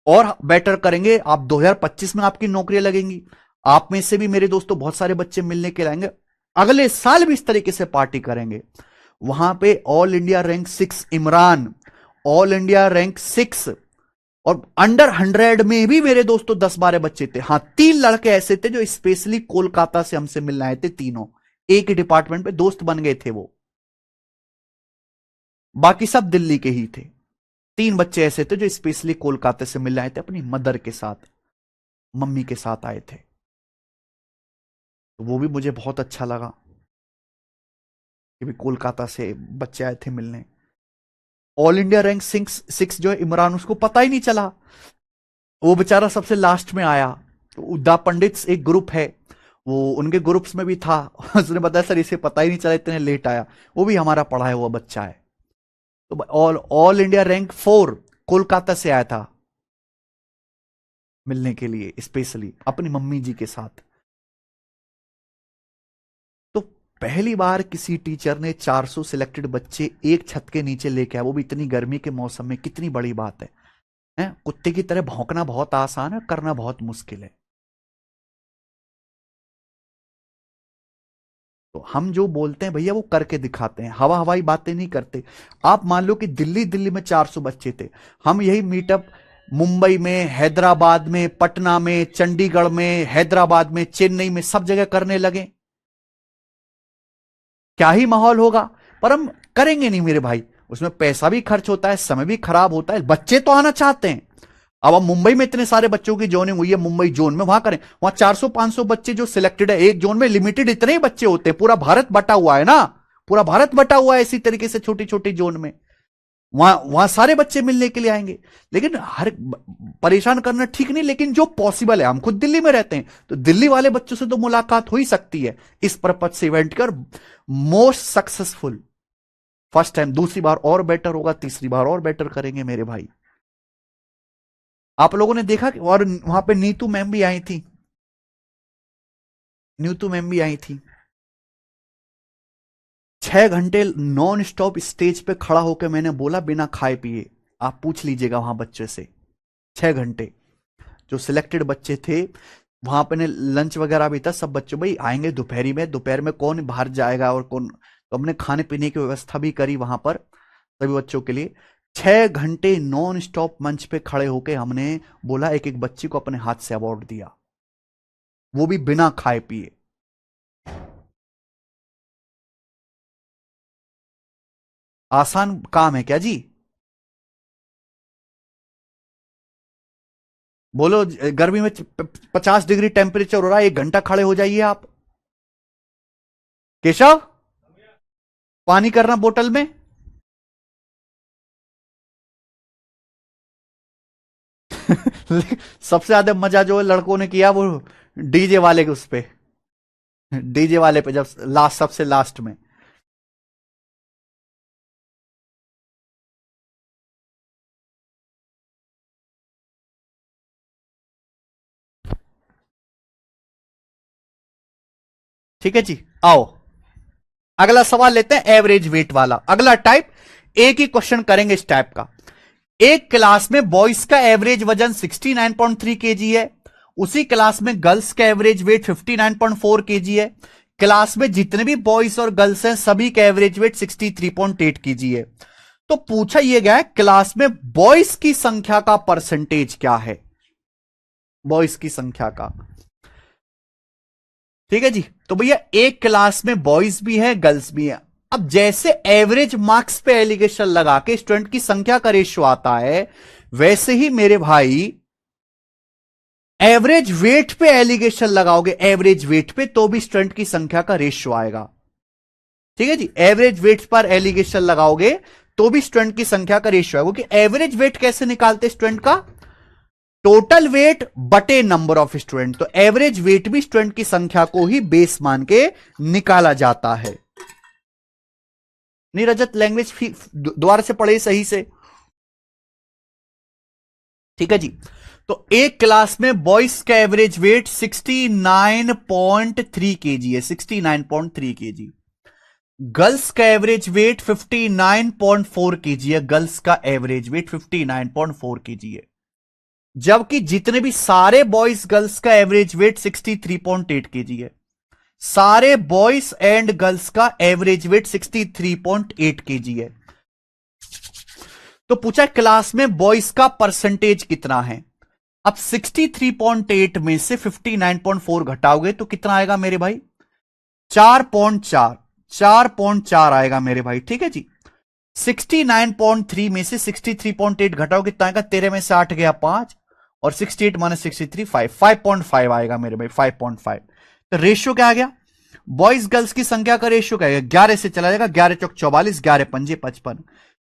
और बेटर करेंगे। आप 2025 में आपकी नौकरियां लगेंगी। आप में से भी मेरे दोस्तों बहुत सारे बच्चे मिलने के लाएंगे। अगले साल भी इस तरीके से पार्टी करेंगे। वहां पे all India rank 6 Imran, all India rank 6, और अंडर 100 में भी मेरे दोस्तों 10-12 बच्चे थे। हाँ, 3 लड़के ऐसे थे जो स्पेशली कोलकाता से हमसे मिलने आए थे। तीनों एक ही डिपार्टमेंट पे दोस्त बन गए थे वो। बाकी सब दिल्ली के ही थे। 3 बच्चे ऐसे थे जो स्पेशली कोलकाता से मिलने आए थे, अपनी मदर के साथ, मम्मी के साथ आए थे। तो वो भी मुझे बहुत अच्छा लगा कि भी कोलकाता से बच्चे आए थे मिलने। ऑल इंडिया रैंक 6 जो है इमरान, उसको पता ही नहीं चला, वो बेचारा सबसे लास्ट में आया। तो द पंडित्स एक ग्रुप है, वो उनके ग्रुप्स में भी था। उसने बताया सर इसे पता ही नहीं चला, इतने लेट आया। वो भी हमारा पढ़ा हुआ बच्चा है। तो all all India rank 4 Kolkata से आया था मिलने के लिए स्पेशली अपनी मम्मी जी के साथ। तो पहली बार किसी टीचर ने 400 सिलेक्टेड बच्चे एक छत के नीचे लेके आया, वो भी इतनी गर्मी के मौसम में, कितनी बड़ी बात है। कुत्ते की तरह भौंकना बहुत आसान है, करना बहुत मुश्किल है। तो हम जो बोलते हैं भैया वो करके दिखाते हैं, हवा हवाई बातें नहीं करते। आप मान लो कि दिल्ली दिल्ली में 400 बच्चे थे, हम यही मीटअप मुंबई में, हैदराबाद में, पटना में, चंडीगढ़ में, हैदराबाद में, चेन्नई में, सब जगह करने लगे, क्या ही माहौल होगा। पर हम करेंगे नहीं मेरे भाई, उसमें पैसा भी खर्च होता है, समय भी खराब होता है, बच्चे तो आना चाहते हैं। अब हम मुंबई में इतने सारे बच्चों की जोनिंग हुई है, मुंबई जोन में, वहां करें, वहां 400-500 बच्चे जो सिलेक्टेड है एक जोन में, लिमिटेड इतने ही बच्चे होते हैं, पूरा भारत बटा हुआ है ना, पूरा भारत बटा हुआ है इसी तरीके से छोटी छोटी जोन में, वहां वहां सारे बच्चे मिलने के लिए आएंगे। लेकिन हर परेशान करना ठीक नहीं, लेकिन जो पॉसिबल है, हम खुद दिल्ली में रहते हैं तो दिल्ली वाले बच्चों से तो मुलाकात हो ही सकती है इस पर्पज से इवेंट कर। मोस्ट सक्सेसफुल फर्स्ट टाइम, दूसरी बार और बेटर होगा, तीसरी बार और बेटर करेंगे मेरे भाई। आप लोगों ने देखा कि और वहां पे नीतू मैम भी आई थी, नीतू मैम भी आई थी। 6 घंटे नॉन स्टॉप स्टेज पे खड़ा होकर मैंने बोला बिना खाए पिए, आप पूछ लीजिएगा वहां बच्चे से। 6 घंटे जो सिलेक्टेड बच्चे थे, वहां पे ने लंच वगैरह भी था, सब बच्चों भाई आएंगे दोपहरी में, दोपहर में कौन बाहर जाएगा और कौन, तो हमने खाने पीने की व्यवस्था भी करी वहां पर सभी बच्चों के लिए। 6 घंटे नॉन स्टॉप मंच पे खड़े होके हमने बोला, एक एक बच्चे को अपने हाथ से अवार्ड दिया, वो भी बिना खाए पिए। आसान काम है क्या जी? बोलो, गर्मी में 50 डिग्री टेम्परेचर हो रहा है, 1 घंटा खड़े हो जाइए आप। केशव, पानी करना बोतल में। सबसे ज्यादा मजा जो है लड़कों ने किया वो डीजे वाले के उस पे, डीजे वाले पे जब लास्ट, सबसे लास्ट में। ठीक है जी, आओ अगला सवाल लेते हैं, एवरेज वेट वाला अगला टाइप। एक ही क्वेश्चन करेंगे इस टाइप का। एक क्लास में बॉयज का एवरेज वजन 69.3 केजी है, उसी क्लास में गर्ल्स का एवरेज वेट 59.4 केजी है। क्लास में जितने भी बॉयज और गर्ल्स हैं सभी का एवरेज वेट 63.8 केजी है। तो पूछा यह गया है क्लास में बॉयज की संख्या का परसेंटेज क्या है, बॉयज की संख्या का। ठीक है जी, तो भैया एक क्लास में बॉयज भी है गर्ल्स भी है। अब जैसे एवरेज मार्क्स पे एलिगेशन लगा के स्टूडेंट की संख्या का रेशियो आता है, वैसे ही मेरे भाई एवरेज वेट पे एलिगेशन लगाओगे, एवरेज वेट पे, तो भी स्टूडेंट की संख्या का रेशियो आएगा। ठीक है जी, एवरेज वेट पर एलिगेशन लगाओगे तो भी स्टूडेंट की संख्या का रेशियो आएगा। क्योंकि एवरेज वेट कैसे निकालते स्टूडेंट का, टोटल वेट बटे नंबर ऑफ स्टूडेंट। तो एवरेज वेट भी स्टूडेंट की संख्या को ही बेस मान के निकाला जाता है। नहीं रजत, लैंग्वेज दोबारा से पढ़े सही से। ठीक है जी, तो एक क्लास में बॉयज का एवरेज वेट 69.3 केजी है, 69.3 केजी। गर्ल्स का एवरेज वेट 59.4 केजी है, गर्ल्स का एवरेज वेट 59.4 केजी है। जबकि जितने भी सारे बॉयज गर्ल्स का एवरेज वेट 63.8 केजी है, सारे बॉयज एंड गर्ल्स का एवरेज वेट 63.8 केजी है। तो पूछा क्लास में बॉयज का परसेंटेज कितना है। अब 63.8 में से 59.4 घटाओगे तो कितना आएगा मेरे भाई, 4.4, 4.4 आएगा मेरे भाई। ठीक है जी, 69.3 में से 63.8 घटाओ कितना आएगा, 13 में से 8 गया 5, और 68 माइनस 63 5, 5.5 आएगा मेरे भाई, 5.5। तो रेशियो क्या आ गया, बॉयज गर्ल्स की संख्या का रेशियो क्या है, 11 से चला जाएगा, 11 चौक 44, 11 पंजे 55।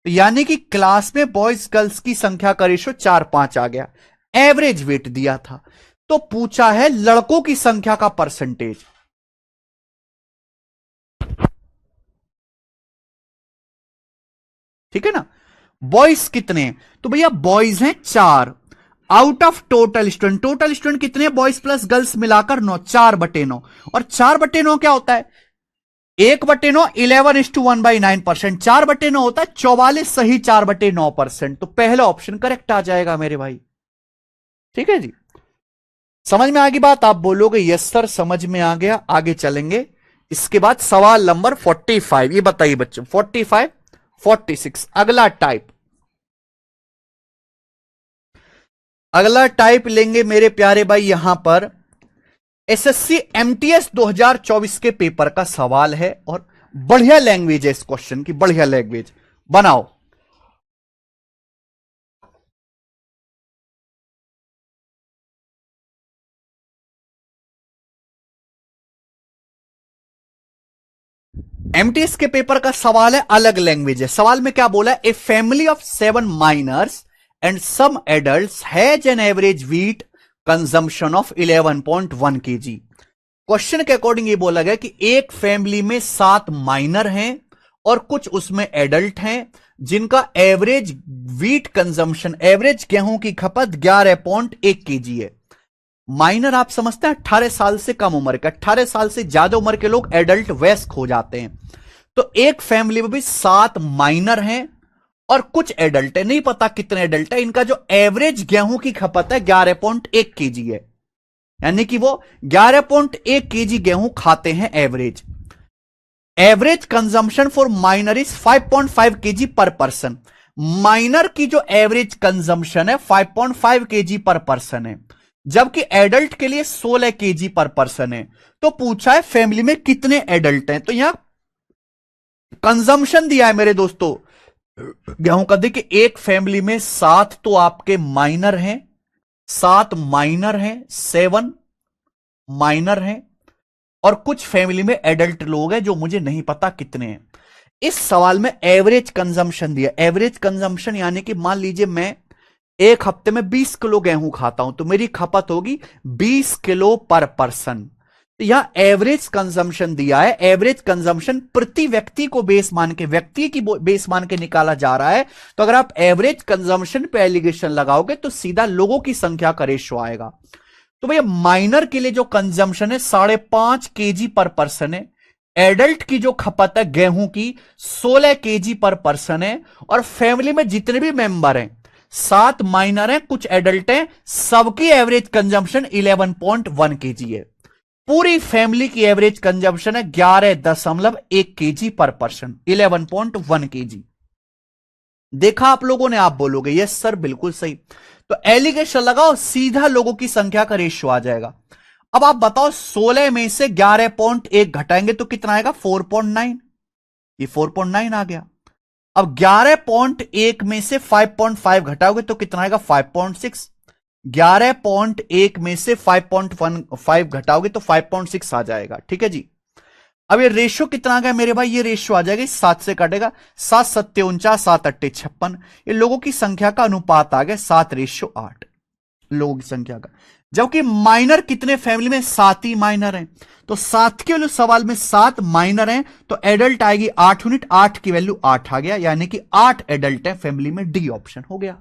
तो यानी कि क्लास में बॉयज गर्ल्स की संख्या का रेशियो 4-5 आ गया। एवरेज वेट दिया था, तो पूछा है लड़कों की संख्या का परसेंटेज। ठीक है ना, बॉयज कितने हैं, तो भैया बॉयज हैं 4 out of total student. Total student कितने, बॉयज प्लस गर्ल्स मिलाकर 9, 4/9। और 4/9 क्या होता है, 1/9 11:1/9%, 4/9 होता है 44 सही 4/9%। तो पहला ऑप्शन करेक्ट आ जाएगा मेरे भाई। ठीक है जी, समझ में आ गई बात, आप बोलोगे यस सर समझ में आ गया, आगे चलेंगे। इसके बाद सवाल नंबर 45, ये बताइए बच्चों, 45 46 अगला टाइप। अगला टाइप लेंगे मेरे प्यारे भाई, यहां पर एसएससी एमटीएस 2024 के पेपर का सवाल है, और बढ़िया लैंग्वेज है इस क्वेश्चन की, बढ़िया लैंग्वेज बनाओ। एमटीएस के पेपर का सवाल है, अलग लैंग्वेज है। सवाल में क्या बोला है, a family of 7 minors and some adults has an average wheat consumption of 11.1 kg। Question के अकॉर्डिंग ये बोला गया कि एक फैमिली में 7 माइनर हैं और कुछ उसमें एडल्ट हैं, जिनका एवरेज वीट कंजम्पशन, एवरेज गेहूं की खपत 11.1 kg है। माइनर आप समझते हैं 18 साल से कम उम्र का, 18 साल से ज्यादा उम्र के लोग एडल्ट वयस्क हो जाते हैं। तो एक फैमिली में भी 7 माइनर हैं और कुछ एडल्ट है, नहीं पता कितने एडल्ट है। इनका जो एवरेज गेहूं की खपत है 11.1 kg है, यानी कि वो 11.1 kg गेहूं खाते हैं average. Average consumption for minor is 5.5 kg पर पर्सन। माइनर की जो एवरेज कंजम्पशन है 5.5 kg पर पर्सन है, जबकि एडल्ट के लिए 16 kg पर पर्सन है। तो पूछा है फैमिली में कितने एडल्ट हैं, तो यहां कंजम्पशन दिया है मेरे दोस्तों गेहूं का। देखिए एक फैमिली में 7 तो आपके माइनर हैं, 7 माइनर हैं, 7 माइनर हैं, और कुछ फैमिली में एडल्ट लोग हैं जो मुझे नहीं पता कितने हैं। इस सवाल में एवरेज कंजम्पशन दिया। एवरेज कंजम्पशन यानी कि मान लीजिए मैं एक हफ्ते में 20 किलो गेहूं खाता हूं, तो मेरी खपत होगी 20 किलो पर पर्सन। तो यहां एवरेज कंजम्पशन दिया है, एवरेज कंजम्पशन प्रति व्यक्ति को बेस मान के, व्यक्ति की बेस मान के निकाला जा रहा है। तो अगर आप एवरेज कंजम्पशन पे एलिगेशन लगाओगे तो सीधा लोगों की संख्या का रेशियो आएगा। तो भैया माइनर के लिए जो कंजम्पशन है 5.5 kg पर पर्सन है, एडल्ट की जो खपत है गेहूं की 16 kg पर पर्सन है, और फैमिली में जितने भी मेंबर हैं 7 माइनर हैं, कुछ एडल्ट हैं, सबकी एवरेज कंजम्पशन 11.1 kg है। पूरी फैमिली की एवरेज कंजम्पशन है 11.1 kg पर पर्सन, 11.1 kg। देखा आप लोगों ने, आप बोलोगे यस सर बिल्कुल सही। तो एलिगेशन लगाओ, सीधा लोगों की संख्या का रेशियो आ जाएगा। अब आप बताओ 16 में से 11.1 घटाएंगे तो कितना आएगा, 4.9। ये 4.9 आ गया। अब 11.1 में से 5.5 घटाओगे तो कितना आएगा, 5.6। 11.1 में से 5.15 घटाओगे तो 5.6 आ जाएगा। ठीक है जी। अब ये रेशियो कितना आ गया मेरे भाई, ये रेशियो आ जाएगा 7 से कटेगा, 7 7 49, 7 8 56। ये लोगों की संख्या का अनुपात आ गया 7:8 लोगों की संख्या का। जबकि माइनर कितने फैमिली में, 7 ही माइनर हैं। तो 7 की वैल्यू सवाल में 7 माइनर हैं, तो एडल्ट आएगी 8 यूनिट, 8 की वैल्यू 8 आ गया, यानी कि 8 एडल्ट है फैमिली में। डी ऑप्शन हो गया।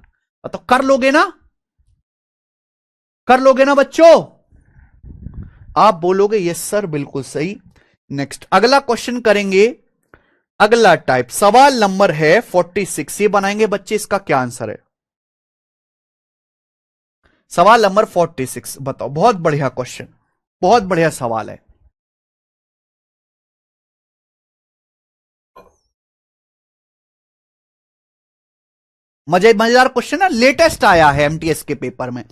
तो कर लोगे ना, कर लोगे ना बच्चों, आप बोलोगे यस सर बिल्कुल सही। नेक्स्ट अगला क्वेश्चन करेंगे, अगला टाइप सवाल नंबर है 46। ये बनाएंगे बच्चे, इसका क्या आंसर है। सवाल नंबर 46 बताओ, बहुत बढ़िया क्वेश्चन, बहुत बढ़िया सवाल है। मजेदार क्वेश्चन है, लेटेस्ट आया है एमटीएस के पेपर में।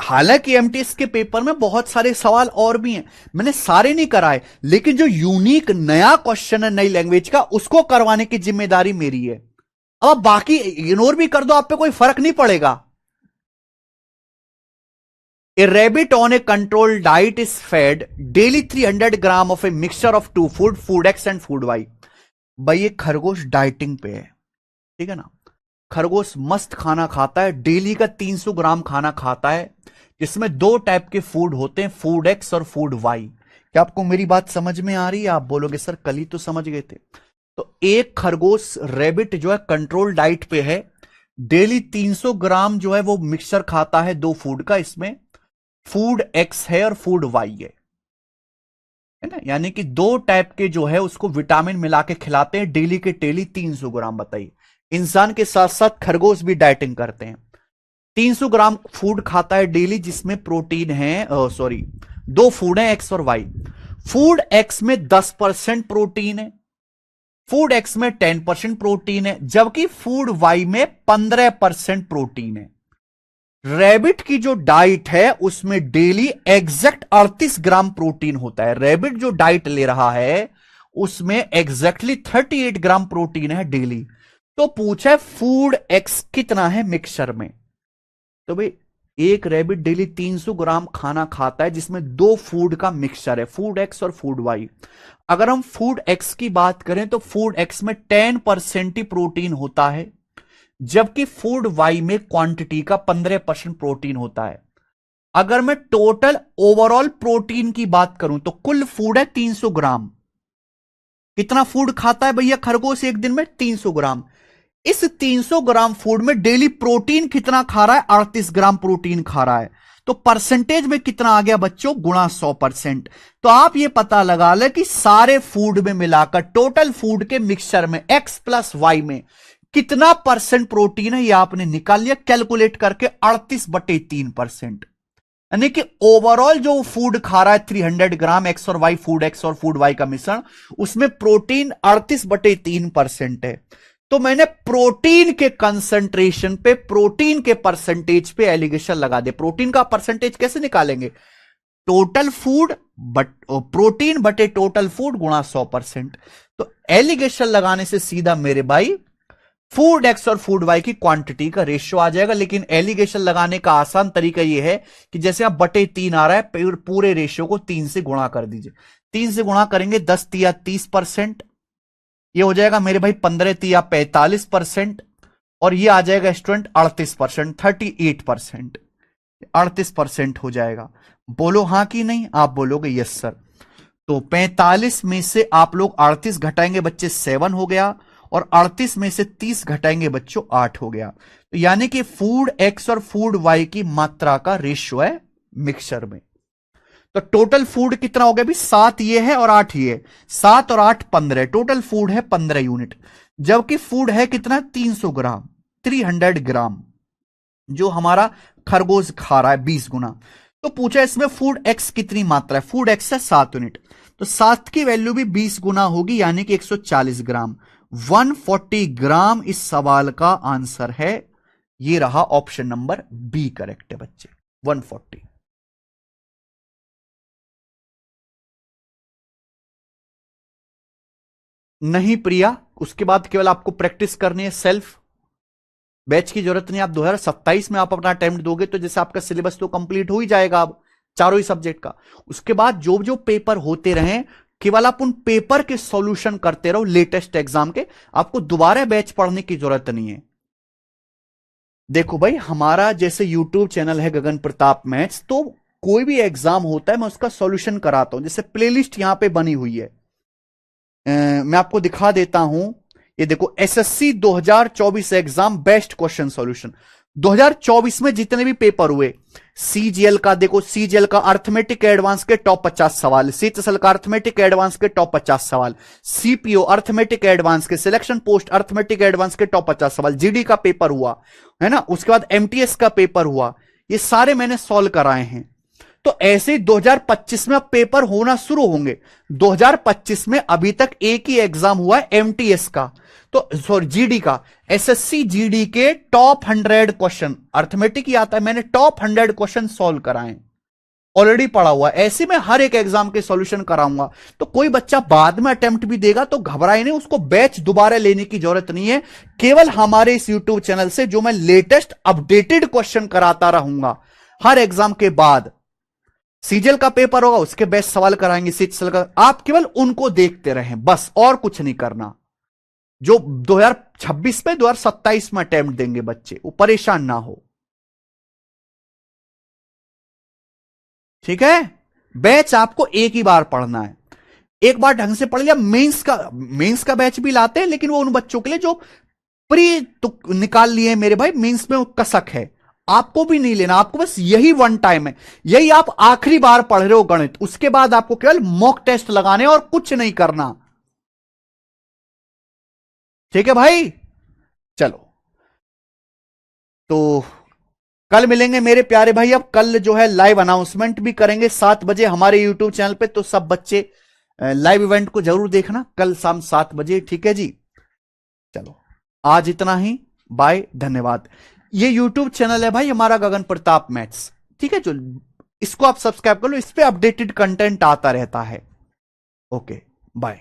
हालांकि एमटीएस के पेपर में बहुत सारे सवाल और भी हैं, मैंने सारे नहीं कराए, लेकिन जो यूनिक नया क्वेश्चन है नई लैंग्वेज का, उसको करवाने की जिम्मेदारी मेरी है। अब बाकी इग्नोर भी कर दो, आप पे कोई फर्क नहीं पड़ेगा। A rabbit on a control diet is fed daily 300 gram of a mixture of two food, food x and food y. भाई ये खरगोश डाइटिंग पे है, ठीक है ना। खरगोश मस्त खाना खाता है, डेली का 300 ग्राम खाना खाता है, जिसमें दो टाइप के फूड होते हैं, फूड एक्स और फूड वाई। क्या आपको मेरी बात समझ में आ रही है? आप बोलोगे सर कल ही तो समझ गए थे। तो एक खरगोश रैबिट जो है कंट्रोल डाइट पे है, डेली 300 ग्राम जो है वो मिक्सचर खाता है दो फूड का, इसमें फूड एक्स है और फूड वाई है ना। यानी कि दो टाइप के जो है उसको विटामिन मिला के खिलाते हैं, डेली के डेली 300 ग्राम। बताइए, इंसान के साथ साथ खरगोश भी डाइटिंग करते हैं। 300 ग्राम फूड खाता है डेली, जिसमें प्रोटीन है, सॉरी दो फूड है एक्स और वाई। फूड एक्स में 10% प्रोटीन है, फूड एक्स में 10% प्रोटीन है, जबकि फूड वाई में 15% प्रोटीन है। रैबिट की जो डाइट है उसमें डेली एग्जैक्ट 38 ग्राम प्रोटीन होता है। रैबिट जो डाइट ले रहा है उसमें एग्जैक्टली 38 ग्राम प्रोटीन है डेली। तो पूछा है फूड एक्स कितना है मिक्सचर में। तो भाई एक रैबिट डेली 300 ग्राम खाना खाता है, जिसमें दो फूड का मिक्सचर है, फूड एक्स और फूड वाई। अगर हम फूड एक्स की बात करें तो फूड एक्स में 10% ही प्रोटीन होता है, जबकि फूड वाई में क्वांटिटी का 15% प्रोटीन होता है। अगर मैं टोटल ओवरऑल प्रोटीन की बात करूं तो कुल फूड है 300 ग्राम। कितना फूड खाता है भैया खरगोश एक दिन में? 300 ग्राम। इस 300 ग्राम फूड में डेली प्रोटीन कितना खा रहा है? 38 ग्राम प्रोटीन खा रहा है। तो परसेंटेज में कितना आ गया बच्चों? गुणा 100%। तो आप ये पता लगा ले कि सारे फूड में मिलाकर टोटल फूड के मिक्सचर में एक्स प्लस वाई में कितना परसेंट प्रोटीन है, ये आपने निकाल लिया कैलकुलेट करके, 38/3%। यानी कि ओवरऑल जो फूड खा रहा है 300 ग्राम एक्स और वाई, फूड एक्स और फूड वाई का मिश्रण, उसमें प्रोटीन 38/3% है। तो मैंने प्रोटीन के कंसंट्रेशन पे, प्रोटीन के परसेंटेज पे एलिगेशन लगा दे। प्रोटीन का परसेंटेज कैसे निकालेंगे? टोटल फूड बट प्रोटीन बटे टोटल फूड गुणा 100%। तो एलिगेशन लगाने से सीधा मेरे भाई फूड एक्स और फूड वाई की क्वांटिटी का रेशियो आ जाएगा। लेकिन एलिगेशन लगाने का आसान तरीका यह है कि जैसे आप बटे 3 आ रहा है, पूरे रेशियो को 3 से गुणा कर दीजिए। 3 से गुणा करेंगे 10 तिया 30%, ये हो जाएगा मेरे भाई 15 तिया 45%, और ये आ जाएगा स्टूडेंट 38%, 38%, 38% हो जाएगा। बोलो हाँ कि नहीं? आप बोलोगे यस सर। तो 45 में से आप लोग 38 घटाएंगे बच्चे 7 हो गया, और 38 में से 30 घटाएंगे बच्चों 8 हो गया। तो यानी कि फूड एक्स और फूड वाई की मात्रा का रेशियो है मिक्सचर में। तो टोटल फूड कितना हो गया भी? 7 ये है और 8 ये है, 7 और 8 15, टोटल फूड है 15 यूनिट। जबकि फूड है कितना? 300 ग्राम, 300 ग्राम, जो हमारा खरगोश खा रहा है 20 गुना। तो पूछा इसमें फूड एक्स कितनी मात्रा है? फूड एक्स है 7 यूनिट, तो 7 की वैल्यू भी 20 गुना होगी, यानी कि 140 ग्राम। 140 ग्राम इस सवाल का आंसर है। ये रहा ऑप्शन नंबर बी करेक्ट है बच्चे, 140। नहीं प्रिया, उसके बाद केवल आपको प्रैक्टिस करनी है सेल्फ, बैच की जरूरत नहीं। आप 2027 में आप अपना अटेम्प्ट दोगे तो जैसे आपका सिलेबस तो कंप्लीट हो ही जाएगा अब चारों ही सब्जेक्ट का। उसके बाद जो जो पेपर होते रहे, केवल आप उन पेपर के सॉल्यूशन करते रहो लेटेस्ट एग्जाम के, आपको दोबारा बैच पढ़ने की जरूरत नहीं है। देखो भाई, हमारा जैसे यूट्यूब चैनल है गगन प्रताप मैथ्स, तो कोई भी एग्जाम होता है मैं उसका सॉल्यूशन कराता हूं। जैसे प्लेलिस्ट यहां पे बनी हुई है, मैं आपको दिखा देता हूं। ये देखो, SSC 2024 exam best question solution. 2024 में जितने भी पेपर हुए, सीजीएल का देखो, सीजीएल का अर्थमेटिक एडवांस के टॉप 50 सवाल, सीएचएसएल का अर्थमेटिक एडवांस के टॉप 50 सवाल, सीपीओ अर्थमेटिक एडवांस के, सिलेक्शन पोस्ट अर्थमेटिक एडवांस के टॉप 50 सवाल, जीडी का पेपर हुआ है ना, उसके बाद एमटीएस का पेपर हुआ, ये सारे मैंने सॉल्व कराए हैं। तो ऐसे 2025 में अब पेपर होना शुरू होंगे। 2025 में अभी तक एक ही एग्जाम हुआ है एमटीएस का, तो सॉरी जीडी का, एसएससी जीडी के टॉप 100 क्वेश्चन अर्थमेटिक ही आता है, मैंने टॉप 100 क्वेश्चन सॉल्व कराए, ऑलरेडी पढ़ा हुआ। ऐसे में हर एक एग्जाम के सॉल्यूशन कराऊंगा। तो कोई बच्चा बाद में अटेम्प्ट भी देगा तो घबराए नहीं, उसको बैच दोबारा लेने की जरूरत नहीं है। केवल हमारे इस यूट्यूब चैनल से जो मैं लेटेस्ट अपडेटेड क्वेश्चन कराता रहूंगा, हर एग्जाम के बाद सीजीएल का पेपर होगा, उसके बेस्ट सवाल कराएंगे, सीजीएल का। आप केवल उनको देखते रहें बस, और कुछ नहीं करना। जो 2026 में 2027 में अटेम्प्ट देंगे बच्चे, वो परेशान ना हो, ठीक है। बैच आपको एक ही बार पढ़ना है, एक बार ढंग से पढ़ लिया। मेंस का बैच भी लाते हैं, लेकिन वो उन बच्चों के लिए जो प्री तो निकाल लिए मेरे भाई, मेंस में वो कसक है, आपको भी नहीं लेना। आपको बस यही वन टाइम है, यही आप आखिरी बार पढ़ रहे हो गणित, उसके बाद आपको केवल मॉक टेस्ट लगाने और कुछ नहीं करना, ठीक है भाई। चलो, तो कल मिलेंगे मेरे प्यारे भाई। अब कल जो है लाइव अनाउंसमेंट भी करेंगे 7 बजे हमारे यूट्यूब चैनल पे, तो सब बच्चे लाइव इवेंट को जरूर देखना कल शाम 7 बजे, ठीक है जी। चलो, आज इतना ही, बाय, धन्यवाद। ये यूट्यूब चैनल है भाई हमारा गगन प्रताप मैथ्स, ठीक है, जो इसको आप सब्सक्राइब कर लो, इस पे अपडेटेड कंटेंट आता रहता है। Okay, bye.